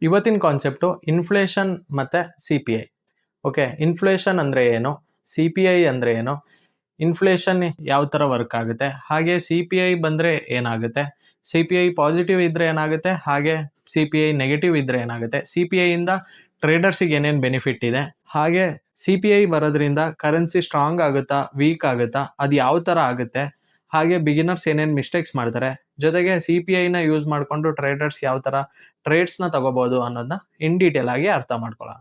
ಇವತ್ತಿನ concept inflation ಮತ್ತು CPI. Okay, inflation ಅಂದರೆ ಏನು, CPI ಅಂದರೆ ಏನು, ಇನ್ಫ್ಲೇಷನ್ ಯಾವ ಥರ ವರ್ಕ್ ಆಗುತ್ತೆ, ಹಾಗೆ CPI ಬಂದರೆ ಏನಾಗುತ್ತೆ, CPI ಪಾಸಿಟಿವ್ ಇದ್ದರೆ ಏನಾಗುತ್ತೆ, ಹಾಗೆ CPI ನೆಗೆಟಿವ್ ಇದ್ದರೆ ಏನಾಗುತ್ತೆ, CPI ಇಂದ ಟ್ರೇಡರ್ಸಿಗೆ ಏನೇನು ಬೆನಿಫಿಟ್ ಇದೆ, ಹಾಗೆ CPI ಬರೋದ್ರಿಂದ ಕರೆನ್ಸಿ ಸ್ಟ್ರಾಂಗ್ ಆಗುತ್ತಾ ವೀಕ್ ಆಗುತ್ತಾ, ಅದು ಯಾವ ಥರ ಆಗುತ್ತೆ, ಹಾಗೆ ಬಿಗಿನರ್ಸ್ ಏನೇನು ಮಿಸ್ಟೇಕ್ಸ್ ಮಾಡ್ತಾರೆ, ಜೊತೆಗೆ CPIನ ಯೂಸ್ ಮಾಡಿಕೊಂಡು ಟ್ರೇಡರ್ಸ್ ಯಾವ ಥರ ಟ್ರೇಡ್ಸ್ನ ತಗೋಬಹುದು ಅನ್ನೋದನ್ನ ಇನ್ ಡೀಟೇಲ್ ಆಗಿ ಅರ್ಥ ಮಾಡ್ಕೊಳ್ಳೋಣ.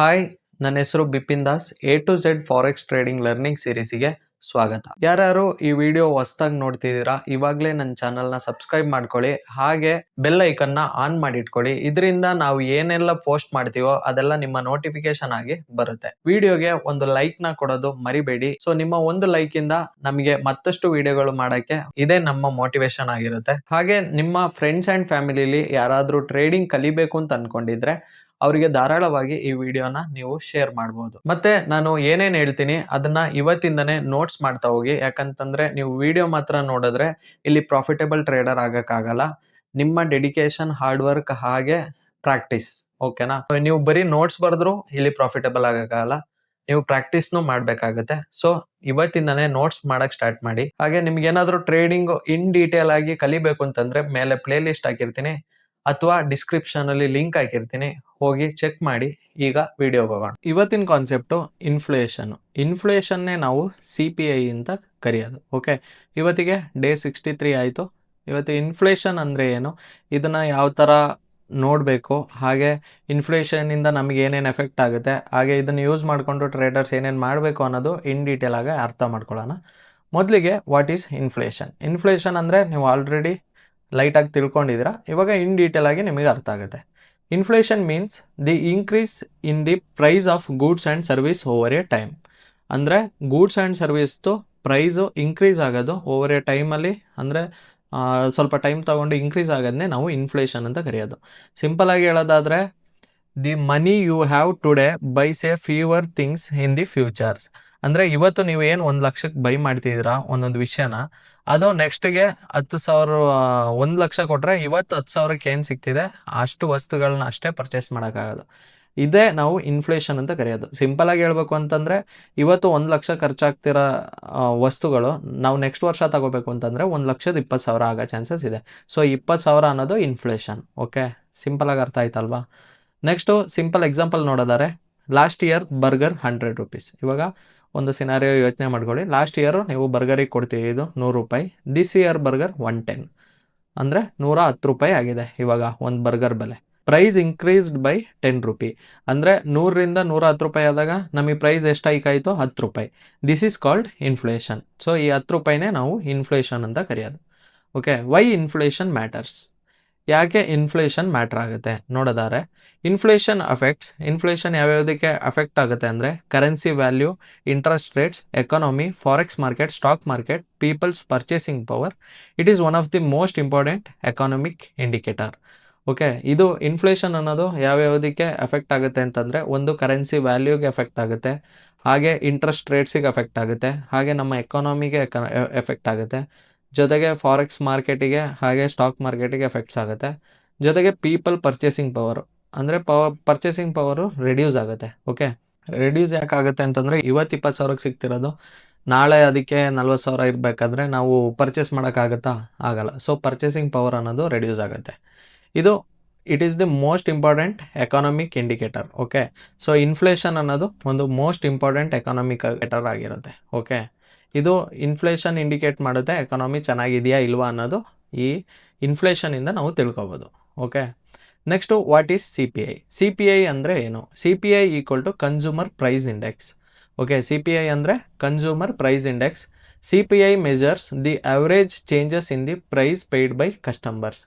ಹಾಯ್, ನನ್ನ ಹೆಸರು Bipin Das. A to Z forex trading learning ಸೀರೀಸಿಗೆ ಸ್ವಾಗತ. ಯಾರ್ಯಾರು ಈ ವಿಡಿಯೋ ಹೊಸದಾಗಿ ನೋಡ್ತಿದ್ದೀರಾ, ಇವಾಗಲೇ ನನ್ನ ಚಾನಲ್ನ ಸಬ್ಸ್ಕ್ರೈಬ್ ಮಾಡ್ಕೊಳ್ಳಿ, ಹಾಗೆ ಬೆಲ್ ಐಕನ್ನ ಆನ್ ಮಾಡಿ ಇಟ್ಕೊಳ್ಳಿ. ಇದರಿಂದ ನಾವು ಏನೆಲ್ಲ ಪೋಸ್ಟ್ ಮಾಡ್ತೀವೋ ಅದೆಲ್ಲ ನಿಮ್ಮ ನೋಟಿಫಿಕೇಶನ್ ಆಗಿ ಬರುತ್ತೆ. ವಿಡಿಯೋಗೆ ಒಂದು ಲೈಕ್ ನ ಕೊಡೋದು ಮರಿಬೇಡಿ. ಸೊ ನಿಮ್ಮ ಒಂದು ಲೈಕ್ ಇಂದ ನಮಗೆ ಮತ್ತಷ್ಟು ವಿಡಿಯೋಗಳು ಮಾಡಕ್ಕೆ ಇದೇ ನಮ್ಮ ಮೋಟಿವೇಶನ್ ಆಗಿರುತ್ತೆ. ಹಾಗೆ ನಿಮ್ಮ ಫ್ರೆಂಡ್ಸ್ ಅಂಡ್ ಫ್ಯಾಮಿಲಿಲಿ ಯಾರಾದ್ರೂ ಟ್ರೇಡಿಂಗ್ ಕಲಿಬೇಕು ಅಂತ ಅನ್ಕೊಂಡಿದ್ರೆ ಅವರಿಗೆ ಧಾರಾಳವಾಗಿ ಈ ವಿಡಿಯೋನ ನೀವು ಶೇರ್ ಮಾಡಬಹುದು. ಮತ್ತೆ ನಾನು ಏನೇನ್ ಹೇಳ್ತೀನಿ ಅದನ್ನ ಇವತ್ತಿಂದನೇ ನೋಟ್ಸ್ ಮಾಡ್ತಾ ಹೋಗಿ, ಯಾಕಂತಂದ್ರೆ ನೀವು ವಿಡಿಯೋ ಮಾತ್ರ ನೋಡಿದ್ರೆ ಇಲ್ಲಿ ಪ್ರಾಫಿಟೇಬಲ್ ಟ್ರೇಡರ್ ಆಗಕ್ಕಾಗಲ್ಲ. ನಿಮ್ಮ ಡೆಡಿಕೇಶನ್, ಹಾರ್ಡ್ ವರ್ಕ್ ಹಾಗೆ ಪ್ರಾಕ್ಟೀಸ್, ಓಕೆನಾ. ನೀವು ಬರೀ ನೋಟ್ಸ್ ಬರೆದ್ರು ಇಲ್ಲಿ ಪ್ರಾಫಿಟೇಬಲ್ ಆಗಕ್ಕಾಗಲ್ಲ, ನೀವು ಪ್ರಾಕ್ಟೀಸ್ನು ಮಾಡ್ಬೇಕಾಗುತ್ತೆ. ಸೊ ಇವತ್ತಿಂದನೇ ನೋಟ್ಸ್ ಮಾಡಕ್ ಸ್ಟಾರ್ಟ್ ಮಾಡಿ. ಹಾಗೆ ನಿಮ್ಗೆ ಏನಾದ್ರು ಟ್ರೇಡಿಂಗ್ ಇನ್ ಡೀಟೇಲ್ ಆಗಿ ಕಲಿಬೇಕು ಅಂತಂದ್ರೆ ಮೇಲೆ ಪ್ಲೇ ಲಿಸ್ಟ್ ಹಾಕಿರ್ತೀನಿ ಅಥವಾ ಡಿಸ್ಕ್ರಿಪ್ಷನ್ ಅಲ್ಲಿ ಲಿಂಕ್ ಹಾಕಿರ್ತೀನಿ, ಹೋಗಿ ಚೆಕ್ ಮಾಡಿ. ಈಗ ವಿಡಿಯೋಗೆ ಹೋಗೋಣ. ಇವತ್ತಿನ ಕಾನ್ಸೆಪ್ಟು ಇನ್ಫ್ಲೇಷನ್ನೇ ನಾವು CPI ಅಂತ ಕರೆಯೋದು. ಓಕೆ, ಇವತ್ತಿಗೆ ಡೇ 63 ಆಯಿತು. ಇವತ್ತು ಇನ್ಫ್ಲೇಷನ್ ಅಂದರೆ ಏನು, ಇದನ್ನು ಯಾವ ಥರ ನೋಡಬೇಕು, ಹಾಗೆ ಇನ್ಫ್ಲೇಷನಿಂದ ನಮಗೆ ಏನೇನು ಎಫೆಕ್ಟ್ ಆಗುತ್ತೆ, ಹಾಗೆ ಇದನ್ನು ಯೂಸ್ ಮಾಡಿಕೊಂಡು ಟ್ರೇಡರ್ಸ್ ಏನೇನು ಮಾಡಬೇಕು ಅನ್ನೋದು ಇನ್ ಡೀಟೇಲ್ ಆಗಿ ಅರ್ಥ ಮಾಡ್ಕೊಳ್ಳೋಣ. ಮೊದಲಿಗೆ ವಾಟ್ ಈಸ್ ಇನ್ಫ್ಲೇಷನ್ ಅಂದರೆ ನೀವು ಆಲ್ರೆಡಿ ಲೈಟಾಗಿ ತಿಳ್ಕೊಂಡಿದ್ದೀರಾ, ಇವಾಗ ಇನ್ ಡೀಟೇಲ್ ಆಗಿ ನಿಮಗೆ ಅರ್ಥ ಆಗುತ್ತೆ. Inflation means the increase in the price of goods and service over a time. ಅಂದರೆ ಗೂಡ್ಸ್ ಆ್ಯಂಡ್ ಸರ್ವಿಸ್ದು ಪ್ರೈಸು ಇನ್ಕ್ರೀಸ್ ಆಗೋದು ಓವರ್ ಎ ಟೈಮಲ್ಲಿ, ಅಂದರೆ ಸ್ವಲ್ಪ ಟೈಮ್ ತೊಗೊಂಡು ಇನ್ಕ್ರೀಸ್ ಆಗೋದನ್ನೇ ನಾವು ಇನ್ಫ್ಲೇಷನ್ ಅಂತ ಕರೆಯೋದು. ಸಿಂಪಲ್ ಆಗಿ ಹೇಳೋದಾದರೆ, the money you have today buys a fewer things in the futures. ಅಂದರೆ ಇವತ್ತು ನೀವು ಏನು 1 ಲಕ್ಷಕ್ಕೆ ಬೈ ಮಾಡ್ತಿದ್ದೀರಾ ಒಂದೊಂದು ವಿಷಯನ, ಅದು ನೆಕ್ಸ್ಟ್ಗೆ 10,000 1 ಲಕ್ಷ ಕೊಟ್ಟರೆ ಇವತ್ತು 10,000ಕ್ಕೆ ಏನು ಸಿಗ್ತಿದೆ ಅಷ್ಟು ವಸ್ತುಗಳನ್ನ ಅಷ್ಟೇ ಪರ್ಚೇಸ್ ಮಾಡೋಕ್ಕಾಗೋದು. ಇದೇ ನಾವು ಇನ್ಫ್ಲೇಷನ್ ಅಂತ ಕರೆಯೋದು. ಸಿಂಪಲ್ ಆಗಿ ಹೇಳ್ಬೇಕು ಅಂತಂದರೆ, ಇವತ್ತು 1 ಲಕ್ಷ ಖರ್ಚಾಗ್ತಿರೋ ವಸ್ತುಗಳು ನಾವು ನೆಕ್ಸ್ಟ್ ವರ್ಷ ತಗೋಬೇಕು ಅಂತಂದರೆ 1,20,000 ಆಗೋ ಚಾನ್ಸಸ್ ಇದೆ. ಸೊ 20,000 ಅನ್ನೋದು ಇನ್ಫ್ಲೇಷನ್. ಓಕೆ, ಸಿಂಪಲ್ ಆಗಿ ಅರ್ಥ ಆಯ್ತಲ್ವಾ. ನೆಕ್ಸ್ಟು ಸಿಂಪಲ್ ಎಕ್ಸಾಂಪಲ್ ನೋಡೋದಾರೆ, ಲಾಸ್ಟ್ ಇಯರ್ ಬರ್ಗರ್ 100 ರೂಪೀಸ್. ಇವಾಗ ಒಂದು ಸಿನಾರಿಯೋ ಯೋಚನೆ ಮಾಡ್ಕೊಳ್ಳಿ, ಲಾಸ್ಟ್ ಇಯರು ನೀವು ಬರ್ಗರಿಗೆ ಕೊಡ್ತೀವಿ ಇದು 100 ರೂಪಾಯಿ, ದಿಸ್ ಇಯರ್ ಬರ್ಗರ್ 110, ಅಂದರೆ 110 ರೂಪಾಯಿ ಆಗಿದೆ ಇವಾಗ ಒಂದು ಬರ್ಗರ್ ಬೆಲೆ. ಪ್ರೈಸ್ ಇನ್ಕ್ರೀಸ್ಡ್ ಬೈ 10 ರೂಪಿ, ಅಂದರೆ 100ರಿಂದ 110 ರೂಪಾಯಿ ಆದಾಗ ನಮಗೆ ಪ್ರೈಸ್ ಎಷ್ಟು ಹೈಕ್ ಆಯಿತು, 10 ರೂಪಾಯಿ. This is called inflation. So ಈ 10 ರೂಪಾಯಿನೇ ನಾವು ಇನ್ಫ್ಲೇಷನ್ ಅಂತ ಕರೆಯೋದು. ಓಕೆ, ವೈ ಇನ್ಫ್ಲೇಷನ್ ಮ್ಯಾಟರ್ಸ್, ಯಾಕೆ ಇನ್ಫ್ಲೇಷನ್ ಮ್ಯಾಟ್ರ್ ಆಗುತ್ತೆ ನೋಡೋದಾರೆ, ಇನ್ಫ್ಲೇಷನ್ ಯಾವ್ಯಾವುದಕ್ಕೆ ಅಫೆಕ್ಟ್ ಆಗುತ್ತೆ ಅಂದರೆ, currency value, interest rates, economy, forex market, stock market, people's purchasing power. It is one of the most important economic indicator. Okay, ಇದು inflation ಅನ್ನೋದು ಯಾವ್ಯಾವುದಕ್ಕೆ effect ಆಗುತ್ತೆ ಅಂತಂದರೆ, ಒಂದು ಕರೆನ್ಸಿ ವ್ಯಾಲ್ಯೂಗೆ ಎಫೆಕ್ಟ್ ಆಗುತ್ತೆ, ಹಾಗೆ ಇಂಟ್ರೆಸ್ಟ್ ರೇಟ್ಸಿಗೆ ಎಫೆಕ್ಟ್ ಆಗುತ್ತೆ, ಹಾಗೆ ನಮ್ಮ ಎಕಾನಮಿಗೆ ಎಫೆಕ್ಟ್ ಆಗುತ್ತೆ, ಜೊತೆಗೆ ಫಾರೆಕ್ಸ್ ಮಾರ್ಕೆಟಿಗೆ ಹಾಗೆ ಸ್ಟಾಕ್ ಮಾರ್ಕೆಟಿಗೆ ಎಫೆಕ್ಟ್ಸ್ ಆಗುತ್ತೆ, ಜೊತೆಗೆ ಪೀಪಲ್ ಪರ್ಚೇಸಿಂಗ್ ಪವರು, ಅಂದರೆ ಪರ್ಚೇಸಿಂಗ್ ಪವರು ರೆಡ್ಯೂಸ್ ಆಗುತ್ತೆ. ಓಕೆ, ರೆಡ್ಯೂಸ್ ಯಾಕಾಗುತ್ತೆ ಅಂತಂದರೆ, ಇವತ್ತು 20,000ಕ್ಕೆ ಸಿಗ್ತಿರೋದು ನಾಳೆ ಅದಕ್ಕೆ 40,000 ಇರಬೇಕಾದ್ರೆ ನಾವು ಪರ್ಚೇಸ್ ಮಾಡೋಕ್ಕಾಗತ್ತಾ, ಆಗಲ್ಲ. ಸೊ ಪರ್ಚೇಸಿಂಗ್ ಪವರ್ ಅನ್ನೋದು ರೆಡ್ಯೂಸ್ ಆಗುತ್ತೆ. It is the most important economic indicator. Okay, so inflation ಅನ್ನೋದು ಒಂದು ಮೋಸ್ಟ್ ಇಂಪಾರ್ಟೆಂಟ್ ಎಕಾನಮಿಕ್ ಇಂಡಿಕೇಟರ್ ಆಗಿರುತ್ತೆ. ಓಕೆ, ಇದು ಇನ್ಫ್ಲೇಷನ್ ಇಂಡಿಕೇಟ್ ಮಾಡುತ್ತೆ ಎಕಾನಮಿ ಚೆನ್ನಾಗಿದೆಯಾ ಇಲ್ವಾ ಅನ್ನೋದು ಈ ಇನ್ಫ್ಲೇಷನಿಂದ ನಾವು ತಿಳ್ಕೊಬೋದು. Okay, next what is CPI ಅಂದರೆ ಏನು. CPI equal to consumer price index. Okay, CPI ಅಂದರೆ consumer price index. CPI measures the average changes in the price paid by customers.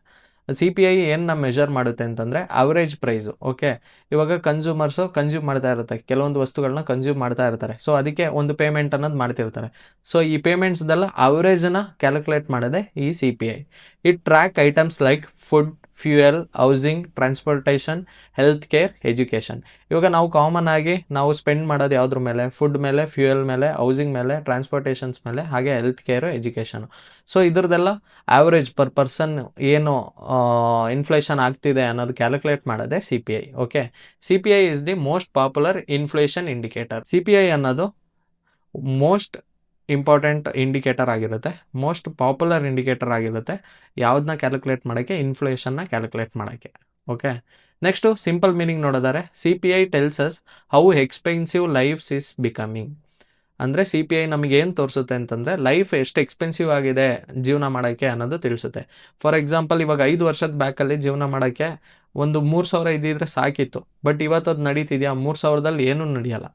CPI ಏನನ್ನ ಮೆಜರ್ ಮಾಡುತ್ತೆ ಅಂತಂದರೆ ಅವರೇಜ್ ಪ್ರೈಸು. ಓಕೆ, ಇವಾಗ consumers consume ಮಾಡ್ತಾ ಇರುತ್ತೆ, ಕೆಲವೊಂದು ವಸ್ತುಗಳನ್ನ ಕನ್ಸ್ಯೂಮ್ ಮಾಡ್ತಾ ಇರ್ತಾರೆ. ಸೊ ಅದಕ್ಕೆ ಒಂದು ಪೇಮೆಂಟ್ ಅನ್ನೋದು ಮಾಡ್ತಿರ್ತಾರೆ. ಸೊ ಈ ಪೇಮೆಂಟ್ಸ್ದೆಲ್ಲ ಅವರೇಜನ್ನ ಕ್ಯಾಲ್ಕುಲೇಟ್ ಮಾಡೋದೇ ಈ CPI. It track items like food, fuel, housing, transportation, health care, education. ಇವಾಗ ನಾವು ಕಾಮನ್ ಆಗಿ ನಾವು ಸ್ಪೆಂಡ್ ಮಾಡೋದು ಯಾವುದ್ರ ಮೇಲೆ, ಫುಡ್ ಮೇಲೆ, ಫ್ಯೂಯಲ್ ಮೇಲೆ, ಹೌಸಿಂಗ್ ಮೇಲೆ, ಟ್ರಾನ್ಸ್ಪೋರ್ಟೇಷನ್ಸ್ ಮೇಲೆ, ಹಾಗೆ ಹೆಲ್ತ್ ಕೇರು, ಎಜುಕೇಷನು. ಸೊ ಇದ್ರದ್ದೆಲ್ಲ ಆವ್ರೇಜ್ ಪರ್ ಪರ್ಸನ್ ಏನು ಇನ್ಫ್ಲೇಷನ್ ಆಗ್ತಿದೆ ಅನ್ನೋದು ಕ್ಯಾಲ್ಕುಲೇಟ್ ಮಾಡೋದೇ CPI. Okay, CPI is the most popular inflation indicator. CPI ಅನ್ನೋದು ಮೋಸ್ಟ್ ಇಂಪಾರ್ಟೆಂಟ್ ಇಂಡಿಕೇಟರ್ ಆಗಿರುತ್ತೆ, ಮೋಸ್ಟ್ ಪಾಪ್ಯುಲರ್ ಇಂಡಿಕೇಟರ್ ಆಗಿರುತ್ತೆ ಯಾವುದನ್ನ ಕ್ಯಾಲ್ಕುಲೇಟ್ ಮಾಡೋಕ್ಕೆ, ಇನ್ಫ್ಲೇಷನ್ನ ಕ್ಯಾಲ್ಕುಲೇಟ್ ಮಾಡೋಕ್ಕೆ. ಓಕೆ, ನೆಕ್ಸ್ಟು ಸಿಂಪಲ್ ಮೀನಿಂಗ್ ನೋಡಿದರೆ CPI tells us how expensive life's is becoming. ಅಂದರೆ CPI ನಮಗೆ ಏನು ತೋರಿಸುತ್ತೆ ಅಂತಂದರೆ ಲೈಫ್ ಎಷ್ಟು ಎಕ್ಸ್ಪೆನ್ಸಿವ್ ಆಗಿದೆ ಜೀವನ ಮಾಡೋಕ್ಕೆ ಅನ್ನೋದು ತಿಳಿಸುತ್ತೆ. ಫಾರ್ ಎಕ್ಸಾಂಪಲ್, ಇವಾಗ 5 ವರ್ಷದ ಬ್ಯಾಕಲ್ಲಿ ಜೀವನ ಮಾಡೋಕ್ಕೆ ಒಂದು 3,000 ಇದ್ದಿದ್ರೆ ಸಾಕಿತ್ತು. ಬಟ್ ಇವತ್ತು ಅದು ನಡೀತಿದೆಯಾ? 3,000ದಲ್ಲಿ ಏನೂ ನಡೆಯಲ್ಲ.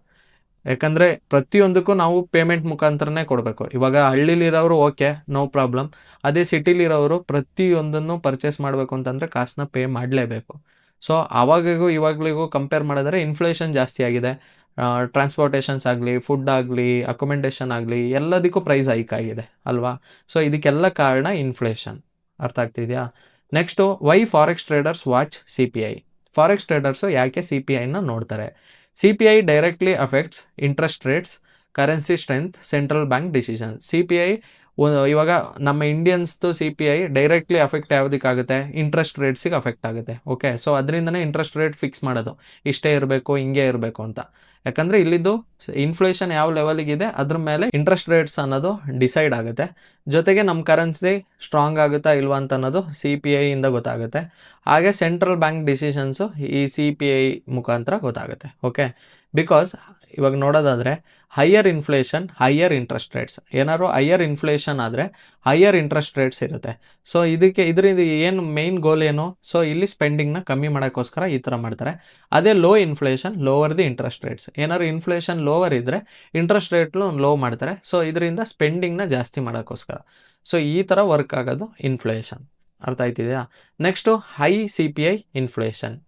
ಯಾಕಂದರೆ ಪ್ರತಿಯೊಂದಕ್ಕೂ ನಾವು ಪೇಮೆಂಟ್ ಮುಖಾಂತರನೇ ಕೊಡಬೇಕು. ಇವಾಗ ಹಳ್ಳಿಲಿರೋರು ಓಕೆ, ನೋ ಪ್ರಾಬ್ಲಮ್. ಅದೇ ಸಿಟಿಲಿರೋರು ಪ್ರತಿಯೊಂದನ್ನು ಪರ್ಚೇಸ್ ಮಾಡಬೇಕು ಅಂತಂದರೆ ಕಾಸನ್ನ ಪೇ ಮಾಡಲೇಬೇಕು. ಸೊ ಆವಾಗಿಗೂ ಇವಾಗಲಿಗೂ ಕಂಪೇರ್ ಮಾಡಿದ್ರೆ ಇನ್ಫ್ಲೇಷನ್ ಜಾಸ್ತಿ ಆಗಿದೆ. ಟ್ರಾನ್ಸ್ಪೋರ್ಟೇಷನ್ಸ್ ಆಗಲಿ, ಫುಡ್ ಆಗಲಿ, ಅಕೊಮೆಂಡೇಷನ್ ಆಗಲಿ, ಎಲ್ಲದಕ್ಕೂ ಪ್ರೈಸ್ ಹೈಕ್ ಆಗಿದೆ ಅಲ್ವಾ? ಸೊ ಇದಕ್ಕೆಲ್ಲ ಕಾರಣ ಇನ್ಫ್ಲೇಷನ್. ಅರ್ಥ ಆಗ್ತಿದೆಯಾ? Next, why forex traders watch CPI. Forex traders ಯಾಕೆ CPIನ ನೋಡ್ತಾರೆ? CPI directly affects interest rates, currency strength, central bank decision. CPI ಇವಾಗ ನಮ್ಮ ಇಂಡಿಯನ್ಸ್ದು CPI ಡೈರೆಕ್ಟ್ಲಿ ಅಫೆಕ್ಟ್ ಯಾವುದಕ್ಕಾಗುತ್ತೆ? ಇಂಟ್ರೆಸ್ಟ್ ರೇಟ್ಸಿಗೆ ಅಫೆಕ್ಟ್ ಆಗುತ್ತೆ. ಓಕೆ, ಸೊ ಅದರಿಂದನೇ ಇಂಟ್ರೆಸ್ಟ್ ರೇಟ್ ಫಿಕ್ಸ್ ಮಾಡೋದು, ಇಷ್ಟೇ ಇರಬೇಕು, ಹಿಂಗೆ ಇರಬೇಕು ಅಂತ. ಯಾಕಂದರೆ ಇಲ್ಲಿದ್ದು ಇನ್ಫ್ಲೇಷನ್ ಯಾವ ಲೆವೆಲಿಗಿದೆ ಅದ್ರ ಮೇಲೆ ಇಂಟ್ರೆಸ್ಟ್ ರೇಟ್ಸ್ ಅನ್ನೋದು ಡಿಸೈಡ್ ಆಗುತ್ತೆ. ಜೊತೆಗೆ ನಮ್ಮ ಕರೆನ್ಸಿ ಸ್ಟ್ರಾಂಗ್ ಆಗುತ್ತಾ ಇಲ್ವಾ ಅಂತ ಅನ್ನೋದು CPI ಇಂದ ಗೊತ್ತಾಗುತ್ತೆ. ಹಾಗೆ ಸೆಂಟ್ರಲ್ ಬ್ಯಾಂಕ್ ಡಿಸಿಷನ್ಸು ಈ CPI ಮುಖಾಂತರ ಗೊತ್ತಾಗುತ್ತೆ. ಓಕೆ, ಬಿಕಾಸ್ ಇವಾಗ ನೋಡೋದಾದರೆ higher inflation, higher interest rates. ಏನಾದ್ರು ಹೈಯರ್ ಇನ್ಫ್ಲೇಷನ್ ಆದರೆ ಹೈಯರ್ ಇಂಟ್ರೆಸ್ಟ್ ರೇಟ್ಸ್ ಇರುತ್ತೆ. ಸೊ ಇದರಿಂದ ಏನು ಮೇನ್ ಗೋಲ್ ಏನು? ಸೊ ಇಲ್ಲಿ ಸ್ಪೆಂಡಿಂಗ್ನ ಕಮ್ಮಿ ಮಾಡೋಕ್ಕೋಸ್ಕರ ಈ ಥರ ಮಾಡ್ತಾರೆ. ಅದೇ low inflation, lower the interest rates. ಏನಾದ್ರು ಇನ್ಫ್ಲೇಷನ್ ಲೋವರ್ ಇದ್ದರೆ ಇಂಟ್ರೆಸ್ಟ್ ರೇಟ್ಲು ಲೋ ಮಾಡ್ತಾರೆ. ಸೊ ಇದರಿಂದ ಸ್ಪೆಂಡಿಂಗ್ನ ಜಾಸ್ತಿ ಮಾಡೋಕ್ಕೋಸ್ಕರ. ಸೊ ಈ ಥರ ವರ್ಕ್ ಆಗೋದು ಇನ್ಫ್ಲೇಷನ್. ಅರ್ಥ ಆಯ್ತಿದೆಯಾ? Next high CPI inflation.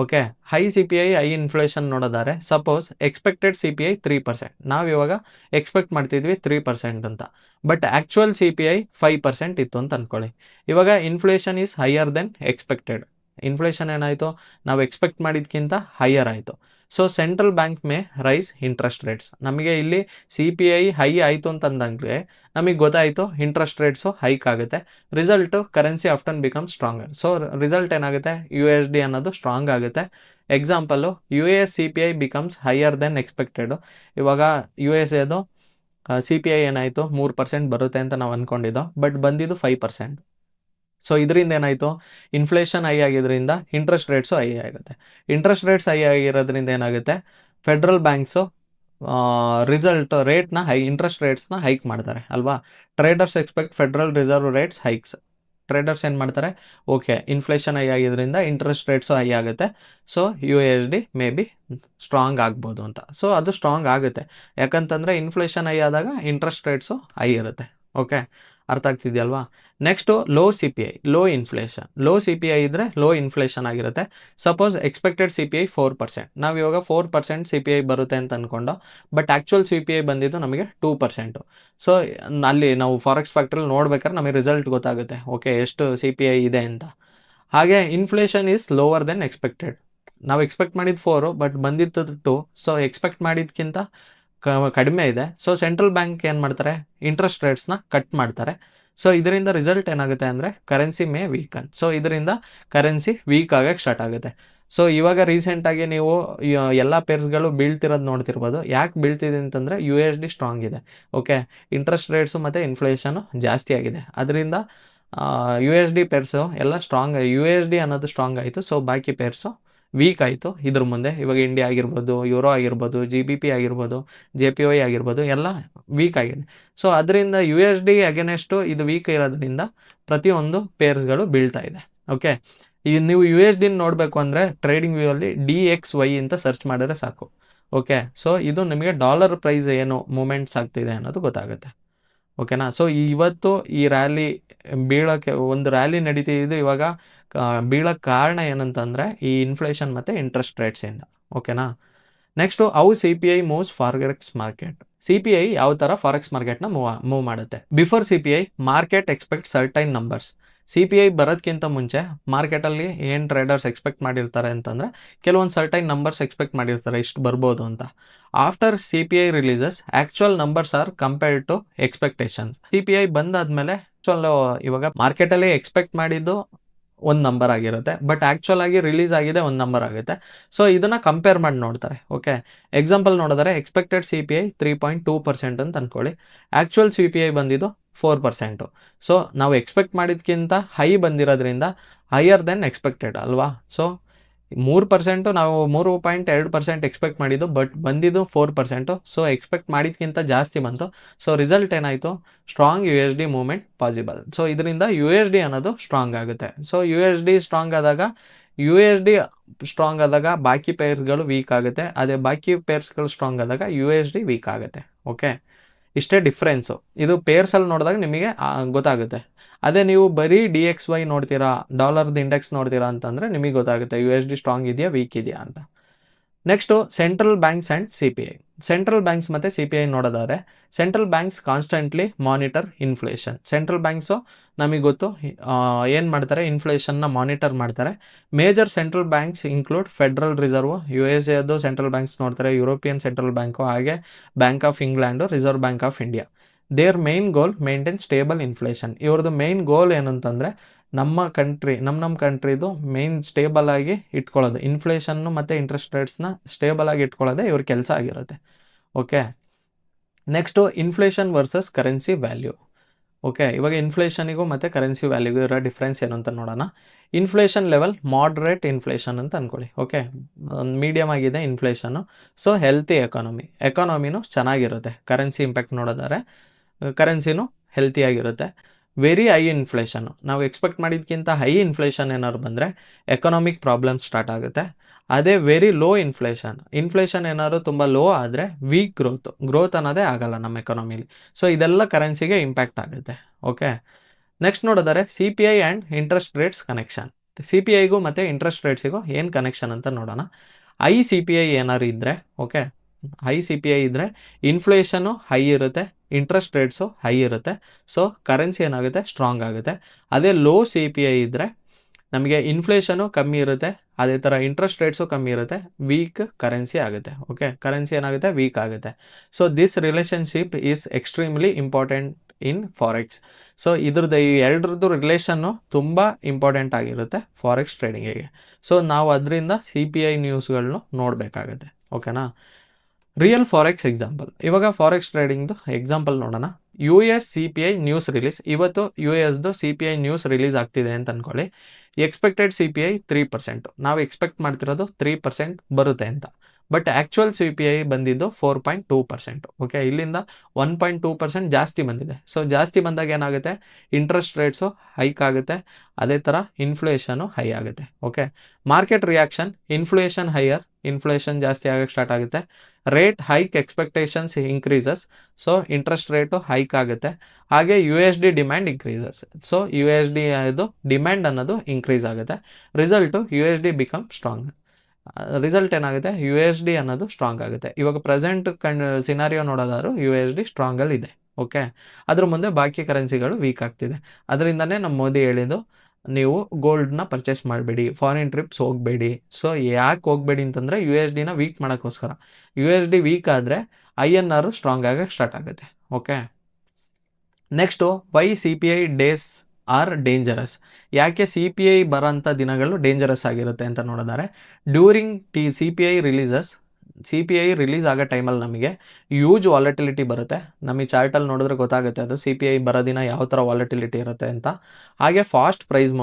Okay, high CPI, high inflation ನೋಡೋದಾರೆ, ಸಪೋಸ್ ಎಕ್ಸ್ಪೆಕ್ಟೆಡ್ CPI 3%. ನಾವು ಇವಾಗ ಎಕ್ಸ್ಪೆಕ್ಟ್ ಮಾಡ್ತಿದ್ವಿ 3% ಅಂತ, ಬಟ್ ಆ್ಯಕ್ಚುಯಲ್ CPI 5% ಇತ್ತು ಅಂತ ಅಂದ್ಕೊಳ್ಳಿ. ಇವಾಗ inflation is higher than expected. Inflation ಏನಾಯಿತು? ನಾವು ಎಕ್ಸ್ಪೆಕ್ಟ್ ಮಾಡಿದ್ಕಿಂತ ಹೈಯರ್ ಆಯಿತು. So central bank may raise interest rates. ನಮಗೆ ಇಲ್ಲಿ CPI ಹೈ ಆಯಿತು ಅಂತಂದಂಗೆ ನಮಗೆ ಗೊತ್ತಾಯಿತು ಇಂಟ್ರೆಸ್ಟ್ ರೇಟ್ಸು ಹೈಕ್ ಆಗುತ್ತೆ. Result currency often become stronger. So result ಏನಾಗುತ್ತೆ? USD ಅನ್ನೋದು ಸ್ಟ್ರಾಂಗ್ ಆಗುತ್ತೆ. Example, US CPI becomes higher than expected. ಇವಾಗ USAದು CPI ಏನಾಯಿತು? 3% ಬರುತ್ತೆ ಅಂತ ನಾವು ಅಂದ್ಕೊಂಡಿದ್ದೋ, ಬಟ್ ಬಂದಿದ್ದು 5%. ಸೊ ಇದರಿಂದ ಏನಾಯಿತು? ಇನ್ಫ್ಲೇಷನ್ ಹೈ ಆಗಿದ್ದರಿಂದ ಇಂಟ್ರೆಸ್ಟ್ ರೇಟ್ಸು ಹೈ ಆಗುತ್ತೆ. ಇಂಟ್ರೆಸ್ಟ್ ರೇಟ್ಸ್ ಹೈ ಆಗಿರೋದ್ರಿಂದ ಏನಾಗುತ್ತೆ? ಫೆಡ್ರಲ್ ಬ್ಯಾಂಕ್ಸು ರೇಟ್ನ ಇಂಟ್ರೆಸ್ಟ್ ರೇಟ್ಸ್ನ ಹೈಕ್ ಮಾಡ್ತಾರೆ ಅಲ್ವಾ? Traders expect federal reserve rates hikes. Traders ಏನು ಮಾಡ್ತಾರೆ? ಓಕೆ, ಇನ್ಫ್ಲೇಷನ್ ಹೈ ಆಗಿದ್ದರಿಂದ ಇಂಟ್ರೆಸ್ಟ್ ರೇಟ್ಸು ಹೈ ಆಗುತ್ತೆ. So USD may be strong ಆಗ್ಬೋದು ಅಂತ. ಸೊ ಅದು ಸ್ಟ್ರಾಂಗ್ ಆಗುತ್ತೆ, ಯಾಕಂತಂದರೆ ಇನ್ಫ್ಲೇಷನ್ ಹೈ ಆದಾಗ ಇಂಟ್ರೆಸ್ಟ್ ರೇಟ್ಸು ಹೈ ಇರುತ್ತೆ. ಓಕೆ, ಅರ್ಥ ಆಗ್ತಿದೆಯಲ್ವಾ? Next low CPI, low inflation. Low CPI ಇದ್ದರೆ ಲೋ ಇನ್ಫ್ಲೇಷನ್ ಆಗಿರುತ್ತೆ. Suppose expected CPI 4%. ನಾವು ಇವಾಗ 4% CPI ಬರುತ್ತೆ ಅಂತ ಅಂದ್ಕೊಂಡು, ಬಟ್ ಆ್ಯಕ್ಚುಯಲ್ CPI ಬಂದಿದ್ದು ನಮಗೆ 2%. ಸೊ ಅಲ್ಲಿ ನಾವು ಫಾರೆಕ್ಸ್ ಫ್ಯಾಕ್ಟ್ರಲ್ಲಿ ನೋಡ್ಬೇಕಾದ್ರೆ ನಮಗೆ ರಿಸಲ್ಟ್ ಗೊತ್ತಾಗುತ್ತೆ, ಓಕೆ ಎಷ್ಟು CPI ಇದೆ ಅಂತ. ಹಾಗೆ inflation is lower than expected. ನಾವು ಎಕ್ಸ್ಪೆಕ್ಟ್ ಮಾಡಿದ್ದು 4, ಬಟ್ ಬಂದಿದ್ದು 2. ಸೊ ಎಕ್ಸ್ಪೆಕ್ಟ್ ಮಾಡಿದ್ಕಿಂತ ಕಡಿಮೆ ಇದೆ. ಸೊ ಸೆಂಟ್ರಲ್ ಬ್ಯಾಂಕ್ ಏನು ಮಾಡ್ತಾರೆ? ಇಂಟ್ರೆಸ್ಟ್ ರೇಟ್ಸ್ನ ಕಟ್ ಮಾಡ್ತಾರೆ. ಸೊ ಇದರಿಂದ ರಿಸಲ್ಟ್ ಏನಾಗುತ್ತೆ ಅಂದರೆ ಕರೆನ್ಸಿ ಮೇ ವೀಕನ್. ಸೊ ಇದರಿಂದ ಕರೆನ್ಸಿ ವೀಕ್ ಆಗೋಕ್ಕೆ ಸ್ಟಾರ್ಟ್ ಆಗುತ್ತೆ. ಸೊ ಇವಾಗ ರೀಸೆಂಟಾಗಿ ನೀವು ಎಲ್ಲ ಪೇರ್ಸ್ಗಳು ಬೀಳ್ತಿರೋದು ನೋಡ್ತಿರ್ಬೋದು. ಯಾಕೆ ಬೀಳ್ತಿದೆ ಅಂತಂದರೆ USD ಸ್ಟ್ರಾಂಗ್ ಇದೆ. ಓಕೆ, ಇಂಟ್ರೆಸ್ಟ್ ರೇಟ್ಸು ಮತ್ತು ಇನ್ಫ್ಲೇಷನು ಜಾಸ್ತಿ ಆಗಿದೆ. ಅದರಿಂದ USD ಪೇರ್ಸು ಎಲ್ಲ ಸ್ಟ್ರಾಂಗ್, USD ಅನ್ನೋದು ಸ್ಟ್ರಾಂಗ್ ಆಯಿತು. ಸೊ ಬಾಕಿ ಪೇರ್ಸು ವೀಕ್ ಆಯಿತು ಇದ್ರ ಮುಂದೆ. ಇವಾಗ ಇಂಡಿಯಾ ಆಗಿರ್ಬೋದು, ಯೂರೋ ಆಗಿರ್ಬೋದು, GBP ಆಗಿರ್ಬೋದು, JPY ಆಗಿರ್ಬೋದು, ಎಲ್ಲ ವೀಕ್ ಆಗಿದೆ. ಸೊ ಅದರಿಂದ USD ಅಗೇನೆಸ್ಟು ಇದು ವೀಕ್ ಇರೋದ್ರಿಂದ ಪ್ರತಿಯೊಂದು ಪೇರ್ಸ್ಗಳು ಬೀಳ್ತಾ ಇದೆ. ಓಕೆ, ನೀವು USD ನೋಡಬೇಕು ಅಂದರೆ ಟ್ರೇಡಿಂಗ್ ವ್ಯೂ ಅಲ್ಲಿ DXY ಅಂತ ಸರ್ಚ್ ಮಾಡಿದ್ರೆ ಸಾಕು. ಓಕೆ, ಸೊ ಇದು ನಿಮಗೆ ಡಾಲರ್ ಪ್ರೈಸ್ ಏನು ಮೂಮೆಂಟ್ಸ್ ಆಗ್ತಿದೆ ಅನ್ನೋದು ಗೊತ್ತಾಗುತ್ತೆ. ಓಕೆನಾ? ಸೊ ಇವತ್ತು ಈ ರ್ಯಾಲಿ ಬೀಳೋಕ್ಕೆ, ಒಂದು ರ್ಯಾಲಿ ನಡೀತಿದ್ದು ಇವಾಗ ಬೀಳೋಕ್ಕೆ ಕಾರಣ ಏನಂತಂದರೆ ಈ ಇನ್ಫ್ಲೇಷನ್ ಮತ್ತು ಇಂಟ್ರೆಸ್ಟ್ ರೇಟ್ಸಿಂದ. ಓಕೆನಾ? Next how CPI moves forex market. CPI ಯಾವ ಥರ ಫಾರೆಕ್ಸ್ ಮಾರ್ಕೆಟ್ನ ಮೂವ್ ಮಾಡುತ್ತೆ? Before CPI market expect certain numbers. CPI ಬರೋದಕ್ಕಿಂತ ಮುಂಚೆ ಮಾರ್ಕೆಟಲ್ಲಿ ಏನು ಟ್ರೇಡರ್ಸ್ ಎಕ್ಸ್ಪೆಕ್ಟ್ ಮಾಡಿರ್ತಾರೆ ಅಂತಂದರೆ ಕೆಲವೊಂದು ಸರ್ಟೈನ್ ನಂಬರ್ಸ್ ಎಕ್ಸ್ಪೆಕ್ಟ್ ಮಾಡಿರ್ತಾರೆ ಇಷ್ಟು ಬರ್ಬೋದು ಅಂತ. After CPI releases actual numbers are compared to expectations. CPI ಬಂದಾದಮೇಲೆ ಆ್ಯಕ್ಚುಲ್ ಇವಾಗ ಮಾರ್ಕೆಟಲ್ಲಿ ಎಕ್ಸ್ಪೆಕ್ಟ್ ಮಾಡಿದ್ದು ಒಂದು ನಂಬರ್ ಆಗಿರುತ್ತೆ, ಬಟ್ ಆ್ಯಕ್ಚುಲ್ ಆಗಿ ರಿಲೀಸ್ ಆಗಿದೆ ಒಂದು ನಂಬರ್ ಆಗುತ್ತೆ. ಸೊ ಇದನ್ನು ಕಂಪೇರ್ ಮಾಡಿ ನೋಡ್ತಾರೆ. ಓಕೆ, ಎಕ್ಸಾಂಪಲ್ ನೋಡಿದ್ರೆ ಎಕ್ಸ್ಪೆಕ್ಟೆಡ್ CPI 3.2% ಅಂತ ಅಂದ್ಕೊಳ್ಳಿ, ಆ್ಯಕ್ಚುಯಲ್ CPI ಬಂದಿದ್ದು 4%. ಸೊ ನಾವು ಎಕ್ಸ್ಪೆಕ್ಟ್ ಮಾಡಿದ್ಕಿಂತ ಹೈ ಬಂದಿರೋದ್ರಿಂದ ಹೈಯರ್ ದೆನ್ ಎಕ್ಸ್ಪೆಕ್ಟೆಡ್ ಅಲ್ವಾ. ಸೊ 3% ನಾವು 3.2% ಎಕ್ಸ್ಪೆಕ್ಟ್ ಮಾಡಿದ್ದು, ಬಟ್ ಬಂದಿದ್ದು 4%. ಸೊ ಎಕ್ಸ್ಪೆಕ್ಟ್ ಮಾಡಿದ್ಕಿಂತ ಜಾಸ್ತಿ ಬಂತು. ಸೊ ರಿಸಲ್ಟ್ ಏನಾಯಿತು, strong USD movement possible. So ಇದರಿಂದ USD ಅನ್ನೋದು ಸ್ಟ್ರಾಂಗ್ ಆಗುತ್ತೆ. ಸೊ USD ಸ್ಟ್ರಾಂಗ್ ಆದಾಗ ಬಾಕಿ ಪೇರ್ಸ್ಗಳು ವೀಕ್ ಆಗುತ್ತೆ, ಅದೇ ಬಾಕಿ ಪೇರ್ಸ್ಗಳು ಸ್ಟ್ರಾಂಗ್ ಆದಾಗ USD ವೀಕ್ ಆಗುತ್ತೆ. ಓಕೆ, ಇಷ್ಟೇ ಡಿಫ್ರೆನ್ಸು. ಇದು ಪೇರ್ಸಲ್ಲಿ ನೋಡಿದಾಗ ನಿಮಗೆ ಗೊತ್ತಾಗುತ್ತೆ. ಅದೇ ನೀವು ಬರೀ DXY ನೋಡ್ತೀರಾ, ಡಾಲರ್ದು ಇಂಡೆಕ್ಸ್ ನೋಡ್ತೀರಾ ಅಂತಂದರೆ ನಿಮಗೆ ಗೊತ್ತಾಗುತ್ತೆ USD ಸ್ಟ್ರಾಂಗ್ ಇದೆಯಾ ವೀಕ್ ಇದೆಯಾ ಅಂತ. Next central banks and CPI. Central banks ಮತ್ತು CPI ನೋಡೋದಾದ್ರೆ, central banks constantly monitor inflation. Central banks ನಮಗೆ ಗೊತ್ತು ಏನು ಮಾಡ್ತಾರೆ, ಇನ್ಫ್ಲೇಷನ್ನ ಮಾನಿಟರ್ ಮಾಡ್ತಾರೆ. Major central banks include federal reserve, USA central banks ನೋಡ್ತಾರೆ, ಯುರೋಪಿಯನ್ ಸೆಂಟ್ರಲ್ ಬ್ಯಾಂಕು, ಹಾಗೆ bank of England, reserve bank of India. Their main goal maintain stable inflation. ಇವ್ರದ್ದು main goal ಏನಂತಂದರೆ ನಮ್ಮ ಕಂಟ್ರಿದು ಮೇನ್ ಸ್ಟೇಬಲ್ ಆಗಿ ಇಟ್ಕೊಳ್ಳೋದು, ಇನ್ಫ್ಲೇಷನ್ನು ಮತ್ತು interest ರೇಟ್ಸ್ನ stable ಆಗಿ ಇಟ್ಕೊಳ್ಳೋದೇ ಇವ್ರ ಕೆಲಸ ಆಗಿರುತ್ತೆ. Okay, next inflation versus currency value. Okay, ಇವಾಗ ಇನ್ಫ್ಲೇಷನಿಗೂ ಮತ್ತು ಕರೆನ್ಸಿ ವ್ಯಾಲ್ಯೂಗೂ ಇರೋ ಡಿಫ್ರೆನ್ಸ್ ಏನು ಅಂತ ನೋಡೋಣ. ಇನ್ಫ್ಲೇಷನ್ ಲೆವೆಲ್ ಮಾಡ್ರೇಟ್ ಇನ್ಫ್ಲೇಷನ್ ಅಂತ ಅಂದ್ಕೊಳ್ಳಿ. ಓಕೆ, ಮೀಡಿಯಮ್ ಆಗಿದೆ ಇನ್ಫ್ಲೇಷನ್ನು. ಸೊ ಹೆಲ್ತಿ ಎಕಾನಮಿನೂ ಚೆನ್ನಾಗಿರುತ್ತೆ. ಕರೆನ್ಸಿ ಇಂಪ್ಯಾಕ್ಟ್ ನೋಡೋದಾದ್ರೆ ಕರೆನ್ಸಿನೂ ಹೆಲ್ತಿಯಾಗಿರುತ್ತೆ. ವೆರಿ ಹೈ ಇನ್ಫ್ಲೇಷನ್ನು, ನಾವು ಎಕ್ಸ್ಪೆಕ್ಟ್ ಮಾಡಿದ್ಕಿಂತ ಹೈ ಇನ್ಫ್ಲೇಷನ್ ಏನಾದ್ರು ಬಂದರೆ ಎಕನಾಮಿಕ್ ಪ್ರಾಬ್ಲಮ್ ಸ್ಟಾರ್ಟ್ ಆಗುತ್ತೆ. ಅದೇ ವೆರಿ ಲೋ ಇನ್ಫ್ಲೇಷನ್ ಏನಾದ್ರು ತುಂಬ ಲೋ ಆದರೆ ವೀಕ್ ಗ್ರೋತ್ ಅನ್ನೋದೇ ಆಗಲ್ಲ ನಮ್ಮ ಎಕಾನಮಿಲಿ. ಸೊ ಇದೆಲ್ಲ ಕರೆನ್ಸಿಗೆ ಇಂಪ್ಯಾಕ್ಟ್ ಆಗುತ್ತೆ. ಓಕೆ, ನೆಕ್ಸ್ಟ್ ನೋಡಿದರೆ CPI and interest rates connection. CPIಗೂ ಮತ್ತು ಇಂಟ್ರೆಸ್ಟ್ ರೇಟ್ಸಿಗೂ ಏನು ಕನೆಕ್ಷನ್ ಅಂತ ನೋಡೋಣ. ಹೈ CPI ಏನಾದ್ರು ಇದ್ದರೆ, ಓಕೆ, ಹೈ CPI ಇದ್ದರೆ ಇನ್ಫ್ಲೇಷನ್ನು ಹೈ ಇರುತ್ತೆ, ಇಂಟ್ರೆಸ್ಟ್ ರೇಟ್ಸು ಹೈ ಇರುತ್ತೆ. ಸೊ ಕರೆನ್ಸಿ ಏನಾಗುತ್ತೆ, ಸ್ಟ್ರಾಂಗ್ ಆಗುತ್ತೆ. ಅದೇ ಲೋ CPI ಇದ್ದರೆ ನಮಗೆ ಇನ್ಫ್ಲೇಷನು ಕಮ್ಮಿ ಇರುತ್ತೆ, ಅದೇ ಥರ ಇಂಟ್ರೆಸ್ಟ್ ರೇಟ್ಸು ಕಮ್ಮಿ ಇರುತ್ತೆ, ವೀಕ್ ಕರೆನ್ಸಿ ಆಗುತ್ತೆ. ಓಕೆ, ಕರೆನ್ಸಿ ಏನಾಗುತ್ತೆ, ವೀಕ್ ಆಗುತ್ತೆ. So this relationship is extremely important in forex. So ಇದ್ರದ್ದು ಈ ಎರಡರದ್ದು ರಿಲೇಷನ್ನು ತುಂಬ ಇಂಪಾರ್ಟೆಂಟ್ ಆಗಿರುತ್ತೆ ಫಾರೆಕ್ಸ್ ಟ್ರೇಡಿಂಗಿಗೆ. ಸೊ ನಾವು ಅದರಿಂದ CPI ನ್ಯೂಸ್ಗಳನ್ನೂ ನೋಡಬೇಕಾಗುತ್ತೆ. ಓಕೆನಾ. ರಿಯಲ್ ಫಾರೆಕ್ಸ್ ಎಕ್ಸಾಂಪಲ್, ಇವಾಗ ಫಾರೆಕ್ಸ್ ಟ್ರೇಡಿಂಗ್ದು ಎಕ್ಸಾಂಪಲ್ ನೋಡೋಣ. US CPI news release. ಇವತ್ತು USದು CPI ನ್ಯೂಸ್ ರಿಲೀಸ್ ಆಗ್ತಿದೆ ಅಂತ ಅಂದ್ಕೊಳ್ಳಿ. Expected CPI 3%. ನಾವು ಎಕ್ಸ್ಪೆಕ್ಟ್ ಮಾಡ್ತಿರೋದು 3% ಬರುತ್ತೆ ಅಂತ, ಬಟ್ ಆ್ಯಕ್ಚುಯಲ್ CPI ಬಂದಿದ್ದು 4.2%. ಓಕೆ, ಇಲ್ಲಿಂದ 1.2% ಜಾಸ್ತಿ ಬಂದಿದೆ. ಸೊ ಜಾಸ್ತಿ ಬಂದಾಗ ಏನಾಗುತ್ತೆ, ಇಂಟ್ರೆಸ್ಟ್ ರೇಟ್ಸು ಹೈಕ್ ಆಗುತ್ತೆ, ಅದೇ ಥರ ಇನ್ಫ್ಲೇಷನು ಹೈ ಆಗುತ್ತೆ. Okay, market reaction, inflation higher, inflation ಜಾಸ್ತಿ ಆಗಕ್ಕೆ ಸ್ಟಾರ್ಟ್ ಆಗುತ್ತೆ. Rate hike expectations increases, so interest rate hike ಆಗುತ್ತೆ. ಹಾಗೆ USD demand increases, so USD ಇದು ಡಿಮ್ಯಾಂಡ್ ಅನ್ನೋದು ಇನ್ಕ್ರೀಸ್ ಆಗುತ್ತೆ. Result USD become strong. Result ಏನಾಗುತ್ತೆ, USD ಅನ್ನೋದು ಸ್ಟ್ರಾಂಗ್ ಆಗುತ್ತೆ. ಇವಾಗ ಪ್ರೆಸೆಂಟ್ ಸಿನಾರಿಯೋ ನೋಡೋದಾದ್ರು USD ಸ್ಟ್ರಾಂಗಲ್ಲಿ ಇದೆ. ಓಕೆ, ಅದ್ರ ಮುಂದೆ ಬಾಕಿ ಕರೆನ್ಸಿಗಳು ವೀಕ್ ಆಗ್ತಿದೆ. ಅದರಿಂದನೇ ನಮ್ಮ ಮೋದಿ ಹೇಳಿದ್ದು, ನೀವು ಗೋಲ್ಡ್ನ ಪರ್ಚೇಸ್ ಮಾಡಬೇಡಿ, ಫಾರಿನ್ ಟ್ರಿಪ್ಸ್ ಹೋಗಬೇಡಿ. ಸೊ ಯಾಕೆ ಹೋಗಬೇಡಿ ಅಂತಂದರೆ USDನ ವೀಕ್ ಮಾಡೋಕ್ಕೋಸ್ಕರ. USD ವೀಕ್ ಆದರೆ INR ಸ್ಟ್ರಾಂಗ್ ಆಗಕ್ಕೆ ಸ್ಟಾರ್ಟ್ ಆಗುತ್ತೆ. Okay, next why CPI days are dangerous. ಯಾಕೆ CPI ಬರೋಂಥ ದಿನಗಳು ಡೇಂಜರಸ್ ಆಗಿರುತ್ತೆ ಅಂತ ನೋಡಿದರೆ, ಡ್ಯೂರಿಂಗ್ CPI ರಿಲೀಸ್ ಆಗೋ ಟೈಮಲ್ಲಿ ನಮಗೆ ಯೂಜ್ ವಾಲಟಿಲಿಟಿ ಬರುತ್ತೆ. ನಮಗೆ ಚಾರ್ಟಲ್ಲಿ ನೋಡಿದ್ರೆ ಗೊತ್ತಾಗುತ್ತೆ ಅದು CPI ಬರೋ ದಿನ ಯಾವ ಥರ ವಾಲಟಿಲಿಟಿ ಇರುತ್ತೆ ಅಂತ. ಹಾಗೆ ಫಾಸ್ಟ್ ಪ್ರೈಸ್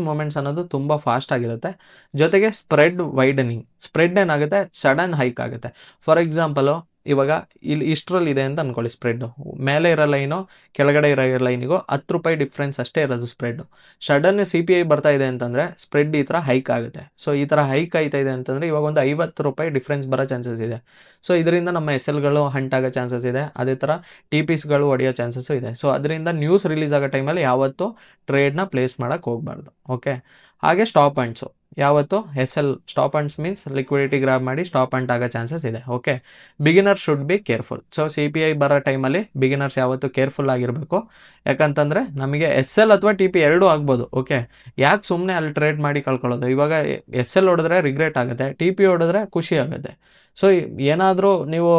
ಮೂಮೆಂಟ್ಸ್ ಅನ್ನೋದು ತುಂಬ ಫಾಸ್ಟ್ ಆಗಿರುತ್ತೆ. ಜೊತೆಗೆ ಸ್ಪ್ರೆಡ್ ಏನಾಗುತ್ತೆ, ಸಡನ್ ಹೈಕ್ ಆಗುತ್ತೆ. ಫಾರ್ ಎಕ್ಸಾಂಪಲು, ಇವಾಗ ಇಲ್ಲಿ ಇಷ್ಟರಲ್ಲಿ ಇದೆ ಅಂತ ಅಂದ್ಕೊಳ್ಳಿ, ಸ್ಪ್ರೆಡ್ಡು ಮೇಲೆ ಇರೋ ಲೈನು ಕೆಳಗಡೆ ಇರೋ ಲೈನಿಗೂ 10 ರೂಪಾಯಿ ಡಿಫ್ರೆನ್ಸ್ ಅಷ್ಟೇ ಇರೋದು ಸ್ಪ್ರೆಡ್ಡು. ಸಡನ್ CPI ಬರ್ತಾ ಇದೆ ಅಂತಂದರೆ ಸ್ಪ್ರೆಡ್ ಈ ಥರ ಹೈಕ್ ಆಗುತ್ತೆ. ಸೊ ಈ ಥರ ಹೈಕ್ ಆಯ್ತಾ ಇದೆ ಅಂತಂದರೆ ಇವಾಗ ಒಂದು 50 ರೂಪಾಯಿ ಡಿಫ್ರೆನ್ಸ್ ಬರೋ ಚಾನ್ಸಸ್ ಇದೆ. ಸೊ ಇದರಿಂದ ನಮ್ಮ SLಗಳು ಹಂಟಾಗೋ ಚಾನ್ಸಸ್ ಇದೆ, ಅದೇ ಥರ TPSಗಳು ಹೊಡೆಯೋ ಚಾನ್ಸಸ್ಸು ಇದೆ. ಸೊ ಅದರಿಂದ ನ್ಯೂಸ್ ರಿಲೀಸ್ ಆಗೋ ಟೈಮಲ್ಲಿ ಯಾವತ್ತೂ ಟ್ರೇಡ್ನ ಪ್ಲೇಸ್ ಮಾಡೋಕ್ಕೆ ಹೋಗಬಾರ್ದು. ಓಕೆ, ಹಾಗೆ ಸ್ಟಾಪ್ ಪಾಯಿಂಟ್ಸು. ಯಾವತ್ತು SL stop hunts means liquidity grab ಮಾಡಿ ಸ್ಟಾಪ್ ಅಂಟ್ ಆಗೋ ಚಾನ್ಸಸ್ ಇದೆ. Okay, beginner should be careful. So CPI ಬರೋ ಟೈಮಲ್ಲಿ ಬಿಗಿನರ್ಸ್ ಯಾವತ್ತು ಕೇರ್ಫುಲ್ ಆಗಿರಬೇಕು. ಯಾಕಂತಂದರೆ ನಮಗೆ SL ಅಥವಾ TP ಎರಡೂ ಆಗ್ಬೋದು. ಓಕೆ, ಯಾಕೆ ಸುಮ್ಮನೆ ಅಲ್ಲಿ ಟ್ರೇಡ್ ಮಾಡಿ ಕಳ್ಕೊಳ್ಳೋದು. ಇವಾಗ SL ಹೊಡೆದ್ರೆ ರಿಗ್ರೆಟ್ ಆಗುತ್ತೆ, TP ಹೊಡೆದ್ರೆ ಖುಷಿ ಆಗುತ್ತೆ. ಸೊ ಏನಾದರೂ ನೀವು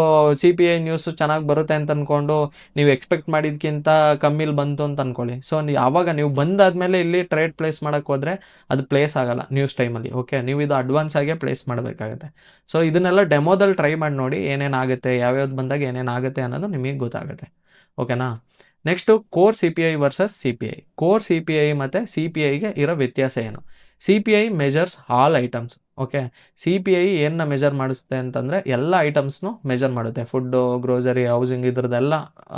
CPI ನ್ಯೂಸು ಚೆನ್ನಾಗಿ ಬರುತ್ತೆ ಅಂತ ಅಂದ್ಕೊಂಡು ನೀವು ಎಕ್ಸ್ಪೆಕ್ಟ್ ಮಾಡಿದ್ಕಿಂತ ಕಮ್ಮಿಲಿ ಬಂತು ಅಂತ ಅಂದ್ಕೊಳ್ಳಿ. ಸೊ ಆವಾಗ ನೀವು ಬಂದಾದಮೇಲೆ ಇಲ್ಲಿ ಟ್ರೇಡ್ ಪ್ಲೇಸ್ ಮಾಡೋಕ್ಕೆ ಹೋದರೆ ಅದು ಪ್ಲೇಸ್ ಆಗಲ್ಲ ನ್ಯೂಸ್ ಟೈಮಲ್ಲಿ. ಓಕೆ, ನೀವು ಇದು ಅಡ್ವಾನ್ಸ್ ಆಗೇ ಪ್ಲೇಸ್ ಮಾಡಬೇಕಾಗುತ್ತೆ. ಸೊ ಇದನ್ನೆಲ್ಲ ಡೆಮೋದಲ್ಲಿ ಟ್ರೈ ಮಾಡಿ ನೋಡಿ, ಏನೇನಾಗುತ್ತೆ, ಯಾವ್ಯಾವ್ದು ಬಂದಾಗ ಏನೇನಾಗುತ್ತೆ ಅನ್ನೋದು ನಿಮಗೆ ಗೊತ್ತಾಗುತ್ತೆ. ಓಕೆನಾ. Next core CPI versus CPI. Core CPI ಮತ್ತು CPIಗೆ ಇರೋ ವ್ಯತ್ಯಾಸ ಏನು? CPI measures all items. Okay, CPI ಏನನ್ನ ಮೆಜರ್ ಮಾಡಿಸುತ್ತೆ ಅಂತಂದರೆ ಎಲ್ಲ ಐಟಮ್ಸ್ನು ಮೆಜರ್ ಮಾಡುತ್ತೆ. ಫುಡ್ಡು, ಗ್ರೋಸರಿ, ಹೌಸಿಂಗ್ ಇದ್ರದ್ದೆಲ್ಲ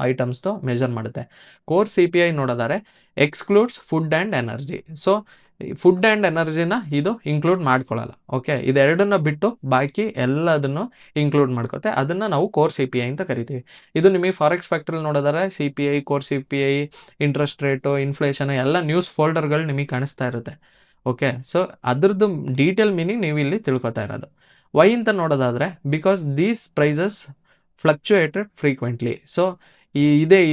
ಐಟಮ್ಸ್ದು ಮೆಜರ್ ಮಾಡುತ್ತೆ. ಕೋರ್ CPI ನೋಡೋದಾರೆ excludes food and energy. So food and ಎನರ್ಜಿನ ಇದು ಇನ್ಕ್ಲೂಡ್ ಮಾಡ್ಕೊಳ್ಳಲ್ಲ. ಓಕೆ, ಇದೆರಡನ್ನ ಬಿಟ್ಟು ಬಾಕಿ ಎಲ್ಲದನ್ನು ಇನ್ಕ್ಲೂಡ್ ಮಾಡ್ಕೊತ್ತೆ. ಅದನ್ನು ನಾವು ಕೋರ್ CPI ಅಂತ ಕರಿತೀವಿ. ಇದು ನಿಮಗೆ ಫಾರೆಕ್ಸ್ ಫ್ಯಾಕ್ಟ್ರಲ್ಲಿ ನೋಡೋದಾರೆ CPI, core CPI, interest rate, inflation ಎಲ್ಲ ನ್ಯೂಸ್ ಫೋಲ್ಡರ್ಗಳು ನಿಮಗೆ ಕಾಣಿಸ್ತಾ ಇರುತ್ತೆ. ಓಕೆ, ಸೊ ಅದ್ರದ್ದು ಡೀಟೇಲ್ ಮೀನಿಂಗ್ ನೀವು ಇಲ್ಲಿ ತಿಳ್ಕೊತಾ ಇರೋದು. ವೈ ಅಂತ ನೋಡೋದಾದರೆ because these prices fluctuated frequently. So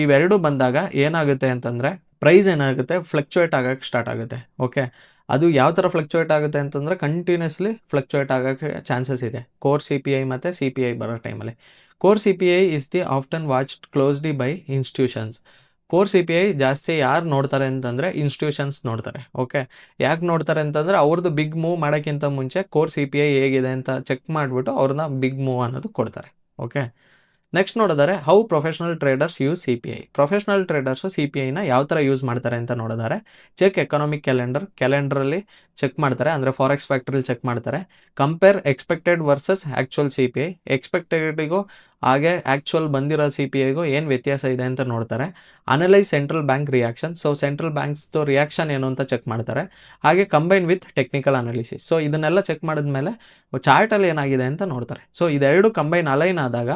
ಇವೆರಡು ಬಂದಾಗ ಏನಾಗುತ್ತೆ ಅಂತಂದರೆ ಪ್ರೈಸ್ ಏನಾಗುತ್ತೆ, ಫ್ಲಕ್ಚುಯೇಟ್ ಆಗೋಕ್ಕೆ ಸ್ಟಾರ್ಟ್ ಆಗುತ್ತೆ. ಓಕೆ, ಅದು ಯಾವ ಥರ ಫ್ಲಕ್ಚುಯೇಟ್ ಆಗುತ್ತೆ ಅಂತಂದರೆ ಕಂಟಿನ್ಯೂಸ್ಲಿ ಫ್ಲಕ್ಚುಯೇಟ್ ಆಗೋಕ್ಕೆ ಚಾನ್ಸಸ್ ಇದೆ ಕೋರ್ CPI ಮತ್ತು CPI ಬರೋ ಟೈಮಲ್ಲಿ. Core CPI is the often watched closely by institutions. Core CPI ಜಾಸ್ತಿ ಯಾರು ನೋಡ್ತಾರೆ ಅಂತಂದರೆ ಇನ್ಸ್ಟಿಟ್ಯೂಷನ್ಸ್ ನೋಡ್ತಾರೆ. ಓಕೆ, ಯಾಕೆ ನೋಡ್ತಾರೆ ಅಂತಂದರೆ ಅವ್ರದ್ದು ಬಿಗ್ ಮೂವ್ ಮಾಡೋಕ್ಕಿಂತ ಮುಂಚೆ ಕೋರ್ CPI ಹೇಗಿದೆ ಅಂತ ಚೆಕ್ ಮಾಡಿಬಿಟ್ಟು ಅವ್ರನ್ನ ಬಿಗ್ ಮೂವ್ ಅನ್ನೋದು ಕೊಡ್ತಾರೆ. ಓಕೆ, ನೆಕ್ಸ್ಟ್ ನೋಡಿದರೆ how professional traders use CPI. Professional traders CPIನ ಯಾವ ಥರ ಯೂಸ್ ಮಾಡ್ತಾರೆ ಅಂತ ನೋಡಿದರೆ ಚೆಕ್ ಎಕನಾಮಿಕ್ ಕ್ಯಾಲೆಂಡರಲ್ಲಿ ಚೆಕ್ ಮಾಡ್ತಾರೆ, ಅಂದರೆ ಫಾರೆಕ್ಸ್ ಫ್ಯಾಕ್ಟ್ರಲ್ಲಿ ಚೆಕ್ ಮಾಡ್ತಾರೆ. Compare expected versus actual CPI. ಎಕ್ಸ್ಪೆಕ್ಟೆಡಿಗೂ ಹಾಗೆ ಆ್ಯಕ್ಚುಯಲ್ ಬಂದಿರೋ CPIಗೂ ಏನು ವ್ಯತ್ಯಾಸ ಇದೆ ಅಂತ ನೋಡ್ತಾರೆ. Analyse central bank reaction. So central ಬ್ಯಾಂಕ್ಸ್ದು ರಿಯಾಕ್ಷನ್ ಏನು ಅಂತ ಚೆಕ್ ಮಾಡ್ತಾರೆ. ಹಾಗೆ combine with technical analysis. So ಇದನ್ನೆಲ್ಲ ಚೆಕ್ ಮಾಡಿದ್ಮೇಲೆ ಚಾರ್ಟಲ್ಲಿ ಏನಾಗಿದೆ ಅಂತ ನೋಡ್ತಾರೆ. ಸೊ ಇದೆರಡು ಕಂಬೈನ್ ಅಲೈನ್ ಆದಾಗ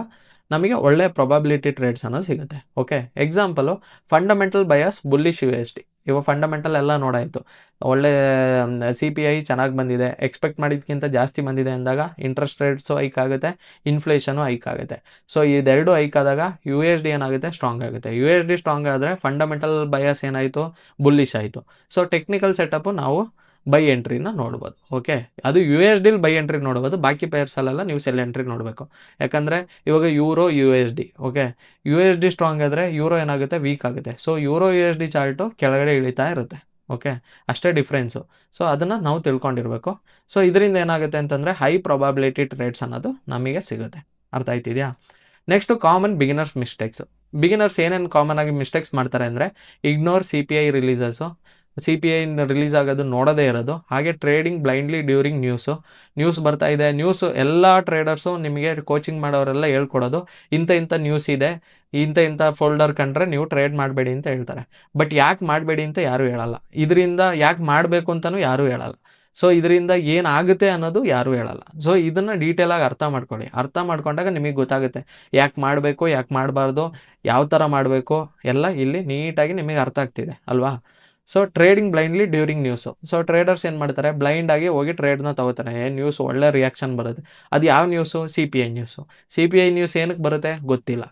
ನಮಗೆ ಒಳ್ಳೆ ಪ್ರೊಬಬಿಲಿಟಿ ಟ್ರೇಡ್ಸ್ ಅನ್ನೋದು ಸಿಗುತ್ತೆ. Okay, example fundamental bias bullish USD. ಇವಾಗ ಫಂಡಮೆಂಟಲ್ ಎಲ್ಲ ನೋಡಾಯಿತು, ಒಳ್ಳೆ CPI ಚೆನ್ನಾಗಿ ಬಂದಿದೆ, ಎಕ್ಸ್ಪೆಕ್ಟ್ ಮಾಡಿದ್ಕಿಂತ ಜಾಸ್ತಿ ಬಂದಿದೆ ಅಂದಾಗ ಇಂಟ್ರೆಸ್ಟ್ ರೇಟ್ಸು ಹೈಕ್ ಆಗುತ್ತೆ, ಇನ್ಫ್ಲೇಷನು ಹೈಕ್ ಆಗುತ್ತೆ. ಸೊ ಇದೆರಡು ಹೈಕ್ ಆದಾಗ USD ಏನಾಗುತ್ತೆ, ಸ್ಟ್ರಾಂಗ್ ಆಗುತ್ತೆ. USD ಸ್ಟ್ರಾಂಗ್ ಆದರೆ ಫಂಡಮೆಂಟಲ್ ಬಯಾಸ್ ಏನಾಯಿತು, ಬುಲ್ಲಿಶ್ ಆಯಿತು. ಸೊ ಟೆಕ್ನಿಕಲ್ ಸೆಟಪ್ಪು ನಾವು ಬೈ ಎಂಟ್ರಿನ ನೋಡ್ಬೋದು. ಓಕೆ, ಅದು USDಲಿ ಬೈ ಎಂಟ್ರಿ ನೋಡ್ಬೋದು, ಬಾಕಿ ಪೇರ್ಸಲ್ಲೆಲ್ಲ ನೀವು ಸೆಲ್ ಎಂಟ್ರಿ ನೋಡಬೇಕು. ಯಾಕಂದರೆ ಇವಾಗ euro USD. Okay, USD strong ಆದರೆ ಯೂರೋ ಏನಾಗುತ್ತೆ, ವೀಕ್ ಆಗುತ್ತೆ. ಸೊ ಯೂರೋ USD ಚಾರ್ಟು ಕೆಳಗಡೆ ಇಳಿತಾ ಇರುತ್ತೆ. ಓಕೆ, ಅಷ್ಟೇ ಡಿಫ್ರೆನ್ಸು. ಸೊ ಅದನ್ನು ನಾವು ತಿಳ್ಕೊಂಡಿರಬೇಕು. ಸೊ ಇದರಿಂದ ಏನಾಗುತ್ತೆ ಅಂತಂದರೆ ಹೈ ಪ್ರೊಬಬಿಲಿಟಿ ಟ್ರೇಡ್ಸ್ ಅನ್ನೋದು ನಮಗೆ ಸಿಗುತ್ತೆ. ಅರ್ಥ ಆಯ್ತಿದೆಯಾ? Next common beginners mistakes. Beginners ಏನೇನು ಕಾಮನ್ ಆಗಿ ಮಿಸ್ಟೇಕ್ಸ್ ಮಾಡ್ತಾರೆ ಅಂದರೆ ignore CPI releases. CPI release ಆಗೋದು ನೋಡೋದೇ ಇರೋದು. ಹಾಗೆ ಟ್ರೇಡಿಂಗ್ ಬ್ಲೈಂಡ್ಲಿ ಡ್ಯೂರಿಂಗ್ ನ್ಯೂಸ್ ಬರ್ತಾ ಇದೆ. ನ್ಯೂಸು ಎಲ್ಲ ಟ್ರೇಡರ್ಸು ನಿಮಗೆ ಕೋಚಿಂಗ್ ಮಾಡೋರೆಲ್ಲ ಹೇಳ್ಕೊಡೋದು, ಇಂಥ ನ್ಯೂಸ್ ಇದೆ, ಇಂಥ ಫೋಲ್ಡರ್ ಕಂಡ್ರೆ ನೀವು ಟ್ರೇಡ್ ಮಾಡಬೇಡಿ ಅಂತ ಹೇಳ್ತಾರೆ. ಬಟ್ ಯಾಕೆ ಮಾಡಬೇಡಿ ಅಂತ ಯಾರೂ ಹೇಳಲ್ಲ. ಇದರಿಂದ ಯಾಕೆ ಮಾಡಬೇಕು ಅಂತಲೂ ಯಾರೂ ಹೇಳಲ್ಲ. ಸೊ ಇದರಿಂದ ಏನಾಗುತ್ತೆ ಅನ್ನೋದು ಯಾರೂ ಹೇಳಲ್ಲ. ಸೊ ಇದನ್ನು ಡೀಟೇಲಾಗಿ ಅರ್ಥ ಮಾಡ್ಕೊಳ್ಳಿ. ಅರ್ಥ ಮಾಡ್ಕೊಂಡಾಗ ನಿಮಗೆ ಗೊತ್ತಾಗುತ್ತೆ ಯಾಕೆ ಮಾಡಬೇಕು, ಯಾಕೆ ಮಾಡಬಾರ್ದು, ಯಾವ ಥರ ಮಾಡಬೇಕು ಎಲ್ಲ ಇಲ್ಲಿ ನೀಟಾಗಿ ನಿಮಗೆ ಅರ್ಥ ಆಗ್ತಿದೆ ಅಲ್ವಾ? So trading blindly during news. So traders ಏನು ಮಾಡ್ತಾರೆ, ಬ್ಲೈಂಡಾಗಿ ಹೋಗಿ ಟ್ರೇಡ್ನ ತಗೋತಾರೆ. ನ್ಯೂಸ್ ಒಳ್ಳೆ ರಿಯಾಕ್ಷನ್ ಬರುತ್ತೆ. ಅದು ಯಾವ news, CPI news. CPI news ಏನಕ್ಕೆ ಬರುತ್ತೆ ಗೊತ್ತಿಲ್ಲ.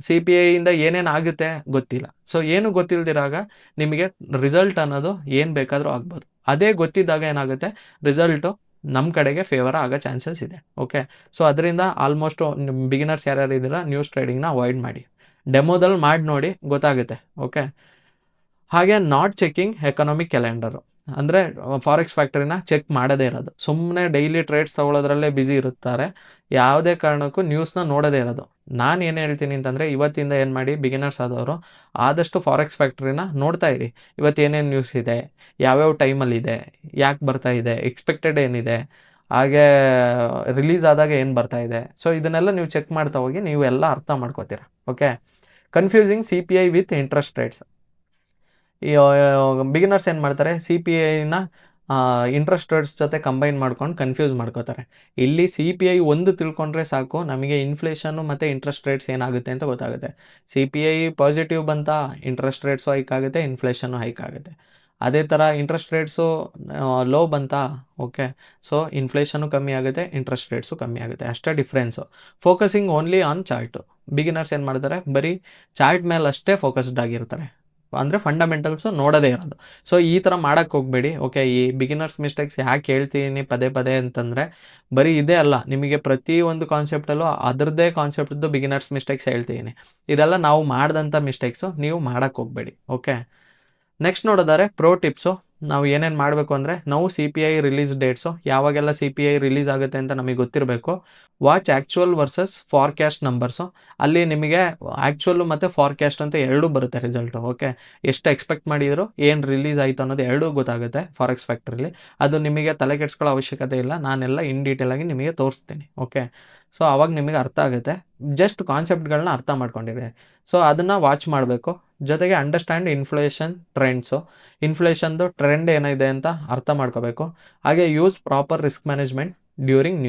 CPIಯಿಂದ ಏನೇನು ಆಗುತ್ತೆ ಗೊತ್ತಿಲ್ಲ. ಸೊ ಏನು ಗೊತ್ತಿಲ್ದಿರಾಗ ನಿಮಗೆ ರಿಸಲ್ಟ್ ಅನ್ನೋದು ಏನು ಬೇಕಾದರೂ ಆಗ್ಬೋದು. ಅದೇ ಗೊತ್ತಿದ್ದಾಗ ಏನಾಗುತ್ತೆ, ರಿಸಲ್ಟು ನಮ್ಮ ಕಡೆಗೆ ಫೇವರ್ ಆಗೋ ಚಾನ್ಸಸ್ ಇದೆ. ಓಕೆ, ಸೊ ಅದರಿಂದ ಆಲ್ಮೋಸ್ಟ್ ಬಿಗಿನರ್ಸ್ ಯಾರ್ಯಾರು ಇದ್ದೀರಾ ನ್ಯೂಸ್ ಟ್ರೇಡಿಂಗ್ನ ಅವಾಯ್ಡ್ ಮಾಡಿ. ಡೆಮೋದಲ್ಲಿ ಮಾಡಿ ನೋಡಿ ಗೊತ್ತಾಗುತ್ತೆ. ಓಕೆ, ಹಾಗೆ ನಾಟ್ ಚೆಕಿಂಗ್ ಎಕನಾಮಿಕ್ ಕ್ಯಾಲೆಂಡರು. ಅಂದರೆ ಫಾರೆಕ್ಸ್ ಫ್ಯಾಕ್ಟ್ರಿನ ಚೆಕ್ ಮಾಡೋದೇ ಇರೋದು. ಸುಮ್ಮನೆ ಡೈಲಿ ಟ್ರೇಡ್ಸ್ ತೊಗೊಳೋದ್ರಲ್ಲೇ ಬ್ಯುಸಿ ಇರುತ್ತಾರೆ. ಯಾವುದೇ ಕಾರಣಕ್ಕೂ ನ್ಯೂಸ್ನ ನೋಡೋದೇ ಇರೋದು. ನಾನು ಏನು ಹೇಳ್ತೀನಿ ಅಂತಂದರೆ ಇವತ್ತಿಂದ ಏನು ಮಾಡಿ, ಬಿಗಿನರ್ಸ್ ಆದವರು ಆದಷ್ಟು ಫಾರೆಕ್ಸ್ ಫ್ಯಾಕ್ಟ್ರಿನ ನೋಡ್ತಾ ಇರಿ. ಇವತ್ತು ಏನೇನು ನ್ಯೂಸ್ ಇದೆ, ಯಾವ್ಯಾವ ಟೈಮಲ್ಲಿದೆ, ಯಾಕೆ ಬರ್ತಾ ಇದೆ, ಎಕ್ಸ್ಪೆಕ್ಟೆಡ್ ಏನಿದೆ, ಹಾಗೆ ರಿಲೀಸ್ ಆದಾಗ ಏನು ಬರ್ತಾ ಇದೆ. ಸೊ ಇದನ್ನೆಲ್ಲ ನೀವು ಚೆಕ್ ಮಾಡ್ತಾ ಹೋಗಿ ನೀವು ಎಲ್ಲ ಅರ್ಥ ಮಾಡ್ಕೋತೀರ. Okay, confusing CPI with interest rates. Beginners ಏನು ಮಾಡ್ತಾರೆ, CPIನ ಇಂಟ್ರೆಸ್ಟ್ ರೇಟ್ಸ್ ಜೊತೆ ಕಂಬೈನ್ ಮಾಡ್ಕೊಂಡು ಕನ್ಫ್ಯೂಸ್ ಮಾಡ್ಕೋತಾರೆ. ಇಲ್ಲಿ CPI ಒಂದು ತಿಳ್ಕೊಂಡ್ರೆ ಸಾಕು, ನಮಗೆ ಇನ್ಫ್ಲೇಷನ್ನು ಮತ್ತು ಇಂಟ್ರೆಸ್ಟ್ ರೇಟ್ಸ್ ಏನಾಗುತ್ತೆ ಅಂತ ಗೊತ್ತಾಗುತ್ತೆ. CPI ಪಾಸಿಟಿವ್ ಬಂತ ಇಂಟ್ರೆಸ್ಟ್ ರೇಟ್ಸು ಹೈಕ್ ಆಗುತ್ತೆ, ಇನ್ಫ್ಲೇಷನ್ನು ಹೈಕ್ ಆಗುತ್ತೆ. ಅದೇ ಥರ ಇಂಟ್ರೆಸ್ಟ್ ರೇಟ್ಸು ಲೋ ಬಂತಾ, ಓಕೆ, ಸೊ ಇನ್ಫ್ಲೇಷನು ಕಮ್ಮಿ ಆಗುತ್ತೆ, ಇಂಟ್ರೆಸ್ಟ್ ರೇಟ್ಸು ಕಮ್ಮಿ ಆಗುತ್ತೆ, ಅಷ್ಟೇ difference. Focusing only on chart. Beginners ಏನು ಮಾಡ್ತಾರೆ, ಬರೀ ಚಾರ್ಟ್ ಮೇಲೆ ಅಷ್ಟೇ ಫೋಕಸ್ಡ್ ಆಗಿರ್ತಾರೆ, ಅಂದರೆ ಫಂಡಮೆಂಟಲ್ಸು ನೋಡೋದೇ ಇರೋದು. ಸೊ ಈ ಥರ ಮಾಡೋಕ್ಕೆ ಹೋಗಬೇಡಿ. ಓಕೆ, ಈ ಬಿಗಿನರ್ಸ್ ಮಿಸ್ಟೇಕ್ಸ್ ಯಾಕೆ ಹೇಳ್ತೀನಿ ಪದೇ ಪದೇ ಅಂತಂದರೆ, ಬರೀ ಇದೇ ಅಲ್ಲ, ನಿಮಗೆ ಪ್ರತಿ ಒಂದು ಕಾನ್ಸೆಪ್ಟಲ್ಲೂ ಅದರದ್ದೇ ಕಾನ್ಸೆಪ್ಟ್ದು ಬಿಗಿನರ್ಸ್ ಮಿಸ್ಟೇಕ್ಸ್ ಹೇಳ್ತೀನಿ. ಇದೆಲ್ಲ ನಾವು ಮಾಡಿದಂಥ ಮಿಸ್ಟೇಕ್ಸು, ನೀವು ಮಾಡೋಕ್ಕೆ ಹೋಗಬೇಡಿ. ಓಕೆ, ನೆಕ್ಸ್ಟ್ ನೋಡೋದಾದ್ರೆ ಪ್ರೋ ಟಿಪ್ಸು. ನಾವು ಏನೇನು ಮಾಡಬೇಕು ಅಂದರೆ, ನಾವು CPI ರಿಲೀಸ್ ಡೇಟ್ಸು, ಯಾವಾಗೆಲ್ಲ CPI ರಿಲೀಸ್ ಆಗುತ್ತೆ ಅಂತ ನಮಗೆ ಗೊತ್ತಿರಬೇಕು. Watch actual versus forecast numbers. ಅಲ್ಲಿ ನಿಮಗೆ ಆ್ಯಕ್ಚುಯಲ್ಲು ಮತ್ತು ಫಾರ್ಕ್ಯಾಸ್ಟ್ ಅಂತ ಎರಡೂ ಬರುತ್ತೆ ರಿಸಲ್ಟು. ಓಕೆ, ಎಷ್ಟು ಎಕ್ಸ್ಪೆಕ್ಟ್ ಮಾಡಿದ್ರು, ಏನು ರಿಲೀಸ್ ಆಯಿತು ಅನ್ನೋದು ಎರಡೂ ಗೊತ್ತಾಗುತ್ತೆ ಫಾರೆಕ್ಸ್ ಫ್ಯಾಕ್ಟ್ರಲ್ಲಿ. ಅದು ನಿಮಗೆ ತಲೆ ಕೆಡಿಸ್ಕೊಳ್ಳೋ ಅವಶ್ಯಕತೆ ಇಲ್ಲ, ನಾನೆಲ್ಲ ಇನ್ ಡೀಟೇಲಾಗಿ ನಿಮಗೆ ತೋರಿಸ್ತೀನಿ. ಓಕೆ, ಸೊ ಆವಾಗ ನಿಮಗೆ ಅರ್ಥ ಆಗುತ್ತೆ. ಜಸ್ಟ್ ಕಾನ್ಸೆಪ್ಟ್ಗಳನ್ನ ಅರ್ಥ ಮಾಡ್ಕೊಂಡಿರಿ. ಸೊ ಅದನ್ನು ವಾಚ್ ಮಾಡಬೇಕು. ಜೊತೆಗೆ ಅಂಡರ್ಸ್ಟ್ಯಾಂಡ್ ಇನ್ಫ್ಲೇಷನ್ ಟ್ರೆಂಡ್ಸು. ಇನ್ಫ್ಲೇಷನ್ದು ಟ್ರೆಂಡ್ ಏನಿದೆ ಅಂತ ಅರ್ಥ ಮಾಡ್ಕೋಬೇಕು. ಹಾಗೆ use proper risk management during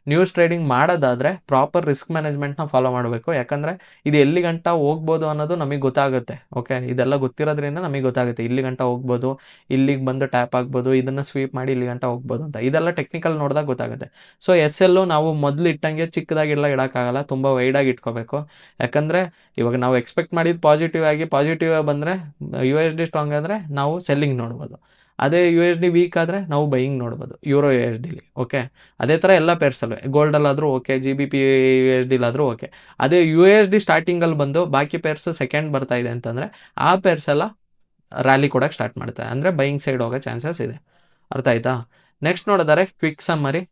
news trading ಮಾಡೋದಾದರೆ ಪ್ರಾಪರ್ ರಿಸ್ಕ್ ಮ್ಯಾನೇಜ್ಮೆಂಟ್ನ ಫಾಲೋ ಮಾಡಬೇಕು. ಯಾಕಂದರೆ ಇದು ಎಲ್ಲಿ ಗಂಟ ಹೋಗ್ಬೋದು ಅನ್ನೋದು ನಮಗೆ ಗೊತ್ತಾಗುತ್ತೆ. ಓಕೆ, ಇದೆಲ್ಲ ಗೊತ್ತಿರೋದ್ರಿಂದ ನಮಗೆ ಗೊತ್ತಾಗುತ್ತೆ, ಇಲ್ಲಿ ಗಂಟ ಹೋಗ್ಬೋದು, ಇಲ್ಲಿಗೆ ಬಂದು ಟ್ಯಾಪ್ ಆಗ್ಬೋದು, ಇದನ್ನು ಸ್ವೀಪ್ ಮಾಡಿ ಇಲ್ಲಿ ಗಂಟ ಹೋಗ್ಬೋದು ಅಂತ. ಇದೆಲ್ಲ ಟೆಕ್ನಿಕಲ್ ನೋಡಿದಾಗ ಗೊತ್ತಾಗುತ್ತೆ. ಸೊ SL ನಾವು ಮೊದಲು ಇಟ್ಟಂಗೆ ಚಿಕ್ಕದಾಗೆಲ್ಲ ಇಡೋಕ್ಕಾಗಲ್ಲ, ತುಂಬ ವೈಡಾಗಿ ಇಟ್ಕೋಬೇಕು. ಯಾಕಂದರೆ ಇವಾಗ ನಾವು ಎಕ್ಸ್ಪೆಕ್ಟ್ ಮಾಡಿದ್ದು ಪಾಸಿಟಿವ್ ಬಂದರೆ USD ಸ್ಟ್ರಾಂಗ್ ಆದರೆ ನಾವು ಸೆಲ್ಲಿಂಗ್ ನೋಡ್ಬೋದು. ಅದೇ USD ವೀಕ್ ಆದರೆ ನಾವು ಬೈಯಿಂಗ್ ನೋಡ್ಬೋದು ಯೂರೋ USDಲಿ. ಓಕೆ, ಅದೇ ಥರ ಎಲ್ಲ ಪೇರ್ಸಲ್ಲೂ, ಗೋಲ್ಡಲ್ಲಾದರೂ ಓಕೆ, GBP USDಲಾದರೂ ಓಕೆ. ಅದೇ USD ಸ್ಟಾರ್ಟಿಂಗಲ್ಲಿ ಬಂದು ಬಾಕಿ ಪೇರ್ಸು ಸೆಕೆಂಡ್ ಬರ್ತಾ ಇದೆ ಅಂತಂದರೆ ಆ ಪೇರ್ಸ್ ಎಲ್ಲ ರ್ಯಾಲಿ ಕೊಡೋಕ್ಕೆ ಸ್ಟಾರ್ಟ್ ಮಾಡ್ತಾರೆ, ಅಂದರೆ ಬೈಯಿಂಗ್ ಸೈಡ್ ಹೋಗೋ ಚಾನ್ಸಸ್ ಇದೆ. ಅರ್ಥ ಆಯ್ತಾ? ನೆಕ್ಸ್ಟ್ ನೋಡಿದರೆ ಕ್ವಿಕ್ ಸಮ್ಮರಿ.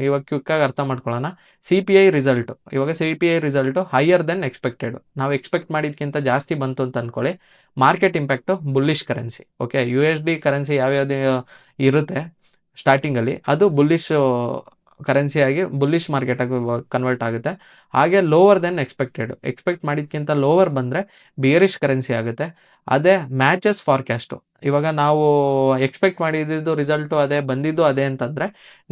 ಇವಾಗ ಕ್ವಿಕ್ಕಾಗಿ ಅರ್ಥ ಮಾಡ್ಕೊಳ್ಳೋಣ. CPI ರಿಸಲ್ಟು, ಇವಾಗ CPI result higher than expected. ನಾವು ಎಕ್ಸ್ಪೆಕ್ಟ್ ಮಾಡಿದ್ಕಿಂತ ಜಾಸ್ತಿ ಬಂತು ಅಂತ ಅಂದ್ಕೊಳ್ಳಿ. Market impact bullish currency. Okay, USD currency ಯಾವ್ಯಾವುದು ಇರುತ್ತೆ ಸ್ಟಾರ್ಟಿಂಗಲ್ಲಿ, ಅದು ಬುಲ್ಲಿಶ್ ಕರೆನ್ಸಿಯಾಗಿ ಬುಲ್ಲಿಶ್ ಮಾರ್ಕೆಟಾಗಿ ಕನ್ವರ್ಟ್ ಆಗುತ್ತೆ. ಹಾಗೆ ಲೋವರ್ ದೆನ್ ಎಕ್ಸ್ಪೆಕ್ಟ್ ಮಾಡಿದ್ಕಿಂತ ಲೋವರ್ ಬಂದರೆ ಬಿಯರಿಶ್ ಕರೆನ್ಸಿ ಆಗುತ್ತೆ. ಅದೇ ಮ್ಯಾಚಸ್ ಫಾರ್ಕ್ಯಾಸ್ಟು. ಇವಾಗ ನಾವು ಎಕ್ಸ್ಪೆಕ್ಟ್ ಮಾಡಿದ್ದು ರಿಸಲ್ಟು ಅದೇ ಬಂದಿದ್ದು ಅದೇ ಅಂತಂದರೆ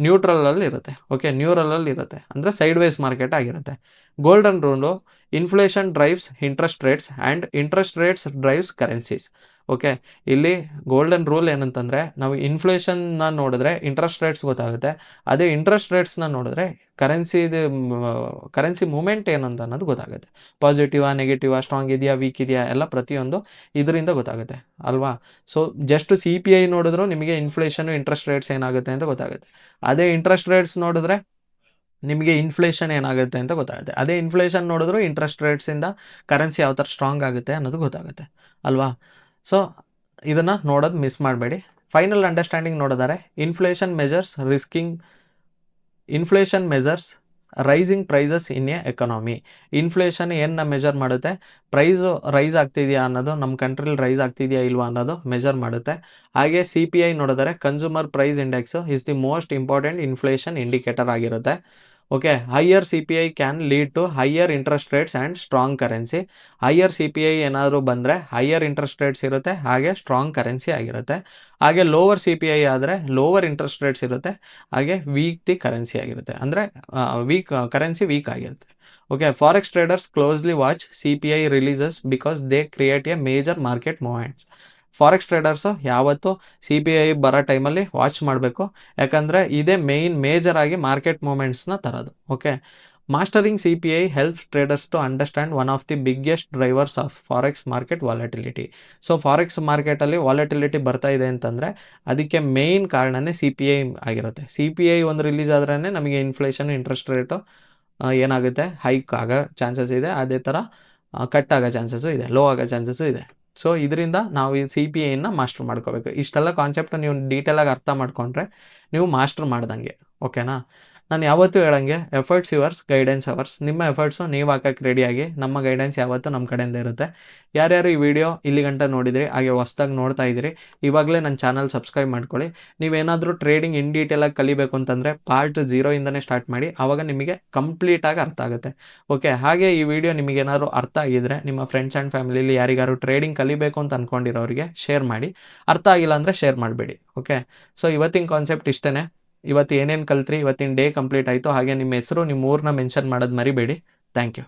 ನ್ಯೂಟ್ರಲಲ್ಲಿ ಇರುತ್ತೆ. ಓಕೆ, ನ್ಯೂಟ್ರಲಲ್ಲಿ ಇರುತ್ತೆ ಅಂದರೆ ಸೈಡ್ ವೇಸ್ ಮಾರ್ಕೆಟ್ ಆಗಿರುತ್ತೆ. Golden rule, inflation drives interest rates and interest rates drives currencies. Okay, ಇಲ್ಲಿ ಗೋಲ್ಡನ್ ರೂಲ್ ಏನಂತಂದರೆ, ನಾವು ಇನ್ಫ್ಲೇಷನ್ನ ನೋಡಿದ್ರೆ ಇಂಟ್ರೆಸ್ಟ್ ರೇಟ್ಸ್ ಗೊತ್ತಾಗುತ್ತೆ. ಅದೇ ಇಂಟ್ರೆಸ್ಟ್ ರೇಟ್ಸ್ನ ನೋಡಿದ್ರೆ ಕರೆನ್ಸಿ ಮೂಮೆಂಟ್ ಏನಂತ ಅನ್ನೋದು ಗೊತ್ತಾಗುತ್ತೆ. ಪಾಸಿಟಿವಾ, ನೆಗೆಟಿವಾ, ಸ್ಟ್ರಾಂಗ್ ಇದೆಯಾ, ವೀಕ್ ಇದೆಯಾ, ಎಲ್ಲ ಪ್ರತಿಯೊಂದು ಇದರಿಂದ ಗೊತ್ತಾಗುತ್ತೆ ಅಲ್ವಾ. ಸೊ ಜಸ್ಟ್ CPI ನೋಡಿದ್ರು ನಿಮಗೆ ಇನ್ಫ್ಲೇಷನು, ಇಂಟ್ರೆಸ್ಟ್ ರೇಟ್ಸ್ ಏನಾಗುತ್ತೆ ಅಂತ ಗೊತ್ತಾಗುತ್ತೆ. ಅದೇ ಇಂಟ್ರೆಸ್ಟ್ ರೇಟ್ಸ್ ನೋಡಿದ್ರೆ ನಿಮಗೆ ಇನ್ಫ್ಲೇಷನ್ ಏನಾಗುತ್ತೆ ಅಂತ ಗೊತ್ತಾಗುತ್ತೆ. ಅದೇ ಇನ್ಫ್ಲೇಷನ್ ನೋಡಿದ್ರು ಇಂಟ್ರೆಸ್ಟ್ ರೇಟ್ಸಿಂದ ಕರೆನ್ಸಿ ಯಾವ ಥರ ಸ್ಟ್ರಾಂಗ್ ಆಗುತ್ತೆ ಅನ್ನೋದು ಗೊತ್ತಾಗುತ್ತೆ ಅಲ್ವಾ. ಸೊ ಇದನ್ನು ನೋಡೋದು ಮಿಸ್ ಮಾಡಬೇಡಿ. ಫೈನಲ್ ಅಂಡರ್ಸ್ಟ್ಯಾಂಡಿಂಗ್ ನೋಡಿದರೆ inflation measures rising prices in a economy. Inflation ಏನನ್ನ ಮೆಜರ್ ಮಾಡುತ್ತೆ, ಪ್ರೈಸು ರೈಸ್ ಆಗ್ತಿದೆಯಾ ಅನ್ನೋದು, ನಮ್ಮ ಕಂಟ್ರಿಲಿ ರೈಸ್ ಆಗ್ತಿದೆಯಾ ಇಲ್ವಾ ಅನ್ನೋದು ಮೆಜರ್ ಮಾಡುತ್ತೆ. ಹಾಗೆ CPI ನೋಡಿದರೆ consumer price index is the most important inflation indicator ಆಗಿರುತ್ತೆ. Okay, higher CPI can lead to higher interest rates and strong currency. Higher CPI ಏನಾದರೂ ಬಂದರೆ ಹೈಯರ್ ಇಂಟ್ರೆಸ್ಟ್ ರೇಟ್ಸ್ ಇರುತ್ತೆ, ಹಾಗೆ ಸ್ಟ್ರಾಂಗ್ ಕರೆನ್ಸಿ ಆಗಿರುತ್ತೆ. ಹಾಗೆ ಲೋವರ್ CPI ಆದರೆ lower interest rates ಇರುತ್ತೆ, ಹಾಗೆ ವೀಕ್ ದಿ ಕರೆನ್ಸಿ ಆಗಿರುತ್ತೆ, ಅಂದರೆ ಕರೆನ್ಸಿ ವೀಕ್ ಆಗಿರುತ್ತೆ. Okay, forex traders closely watch CPI releases because they create A major market movements. Forex traders ಯಾವತ್ತೂ CPI ಬರೋ ಟೈಮಲ್ಲಿ ವಾಚ್ ಮಾಡಬೇಕು, ಯಾಕಂದರೆ ಇದೇ ಮೇಜರ್ ಆಗಿ ಮಾರ್ಕೆಟ್ ಮೂಮೆಂಟ್ಸ್ನ ತರೋದು. Okay, mastering CPI helps traders to understand one of the biggest drivers of forex market volatility. So forex ಮಾರ್ಕೆಟಲ್ಲಿ ವಾಲಟಿಲಿಟಿ ಬರ್ತಾ ಇದೆ ಅಂತಂದರೆ ಅದಕ್ಕೆ ಮೇಯ್ನ್ ಕಾರಣನೇ CPI ಆಗಿರುತ್ತೆ. CPI ಒಂದು ರಿಲೀಸ್ ಆದ್ರೇ ನಮಗೆ ಇನ್ಫ್ಲೇಷನ್, ಇಂಟ್ರೆಸ್ಟ್ ರೇಟು ಏನಾಗುತ್ತೆ, ಹೈಕ್ ಆಗೋ ಚಾನ್ಸಸ್ ಇದೆ. ಅದೇ ಥರ ಕಟ್ ಆಗೋ ಚಾನ್ಸಸ್ಸು ಇದೆ, ಲೋ ಆಗೋ ಚಾನ್ಸಸ್ಸು ಇದೆ. ಸೊ ಇದರಿಂದ ನಾವು ಈ CPIನ ಮಾಸ್ಟರ್ ಮಾಡ್ಕೋಬೇಕು. ಇಷ್ಟೆಲ್ಲ ಕಾನ್ಸೆಪ್ಟ್ ನೀವು ಡೀಟೇಲಾಗಿ ಅರ್ಥ ಮಾಡ್ಕೊಂಡ್ರೆ ನೀವು ಮಾಸ್ಟರ್ ಮಾಡ್ದಂಗೆ. ಓಕೆನಾ? ನಾನು ಯಾವತ್ತೂ ಹೇಳಂಗೆ, ಎಫರ್ಟ್ಸ್ ಯುವರ್ಸ್, ಗೈಡೆನ್ಸ್ ಅವರ್ಸ್. ನಿಮ್ಮ ಎಫರ್ಟ್ಸು ನೀವು ಹಾಕಕ್ಕೆ ರೆಡಿಯಾಗಿ, ನಮ್ಮ ಗೈಡೆನ್ಸ್ ಯಾವತ್ತೂ ನಮ್ಮ ಕಡೆಯಿಂದ ಇರುತ್ತೆ. ಯಾರ್ಯಾರು ಈ ವಿಡಿಯೋ ಇಲ್ಲಿ ಗಂಟ ನೋಡಿದ್ರಿ, ಹಾಗೆ ಹೊಸ್ದಾಗಿ ನೋಡ್ತಾ ಇದ್ದೀರಿ, ಇವಾಗಲೇ ನನ್ನ ಚಾನಲ್ ಸಬ್ಸ್ಕ್ರೈಬ್ ಮಾಡ್ಕೊಳ್ಳಿ. ನೀವೇನಾದರೂ ಟ್ರೇಡಿಂಗ್ ಇನ್ ಡೀಟೇಲಾಗಿ ಕಲಿಬೇಕು ಅಂತಂದರೆ ಪಾರ್ಟ್ 0ಇಂದನೇ ಸ್ಟಾರ್ಟ್ ಮಾಡಿ, ಆವಾಗ ನಿಮಗೆ ಕಂಪ್ಲೀಟಾಗಿ ಅರ್ಥ ಆಗುತ್ತೆ. ಓಕೆ, ಹಾಗೆ ಈ ವಿಡಿಯೋ ನಿಮಗೇನಾದ್ರು ಅರ್ಥ ಆಗಿದ್ರೆ ನಿಮ್ಮ ಫ್ರೆಂಡ್ಸ್ ಆ್ಯಂಡ್ ಫ್ಯಾಮಿಲಿಲಿ ಯಾರಿಗಾರು ಟ್ರೇಡಿಂಗ್ ಕಲಿಬೇಕು ಅಂತ ಅಂದ್ಕೊಂಡಿರೋರಿಗೆ ಶೇರ್ ಮಾಡಿ. ಅರ್ಥ ಆಗಿಲ್ಲ ಅಂದರೆ ಶೇರ್ ಮಾಡಬೇಡಿ. ಓಕೆ, ಸೊ ಇವತ್ತಿನ ಕಾನ್ಸೆಪ್ಟ್ ಇಷ್ಟೇ. ಇವತ್ತು ಏನೇನು ಕಲ್ತ್ರಿ, ಇವತ್ತಿನ ಡೇ ಕಂಪ್ಲೀಟ್ ಆಯಿತು. ಹಾಗೆ ನಿಮ್ಮ ಹೆಸರು, ನಿಮ್ಮ ಊರನ್ನ ಮೆನ್ಷನ್ ಮಾಡೋದು ಮರಿಬೇಡಿ. Thank you.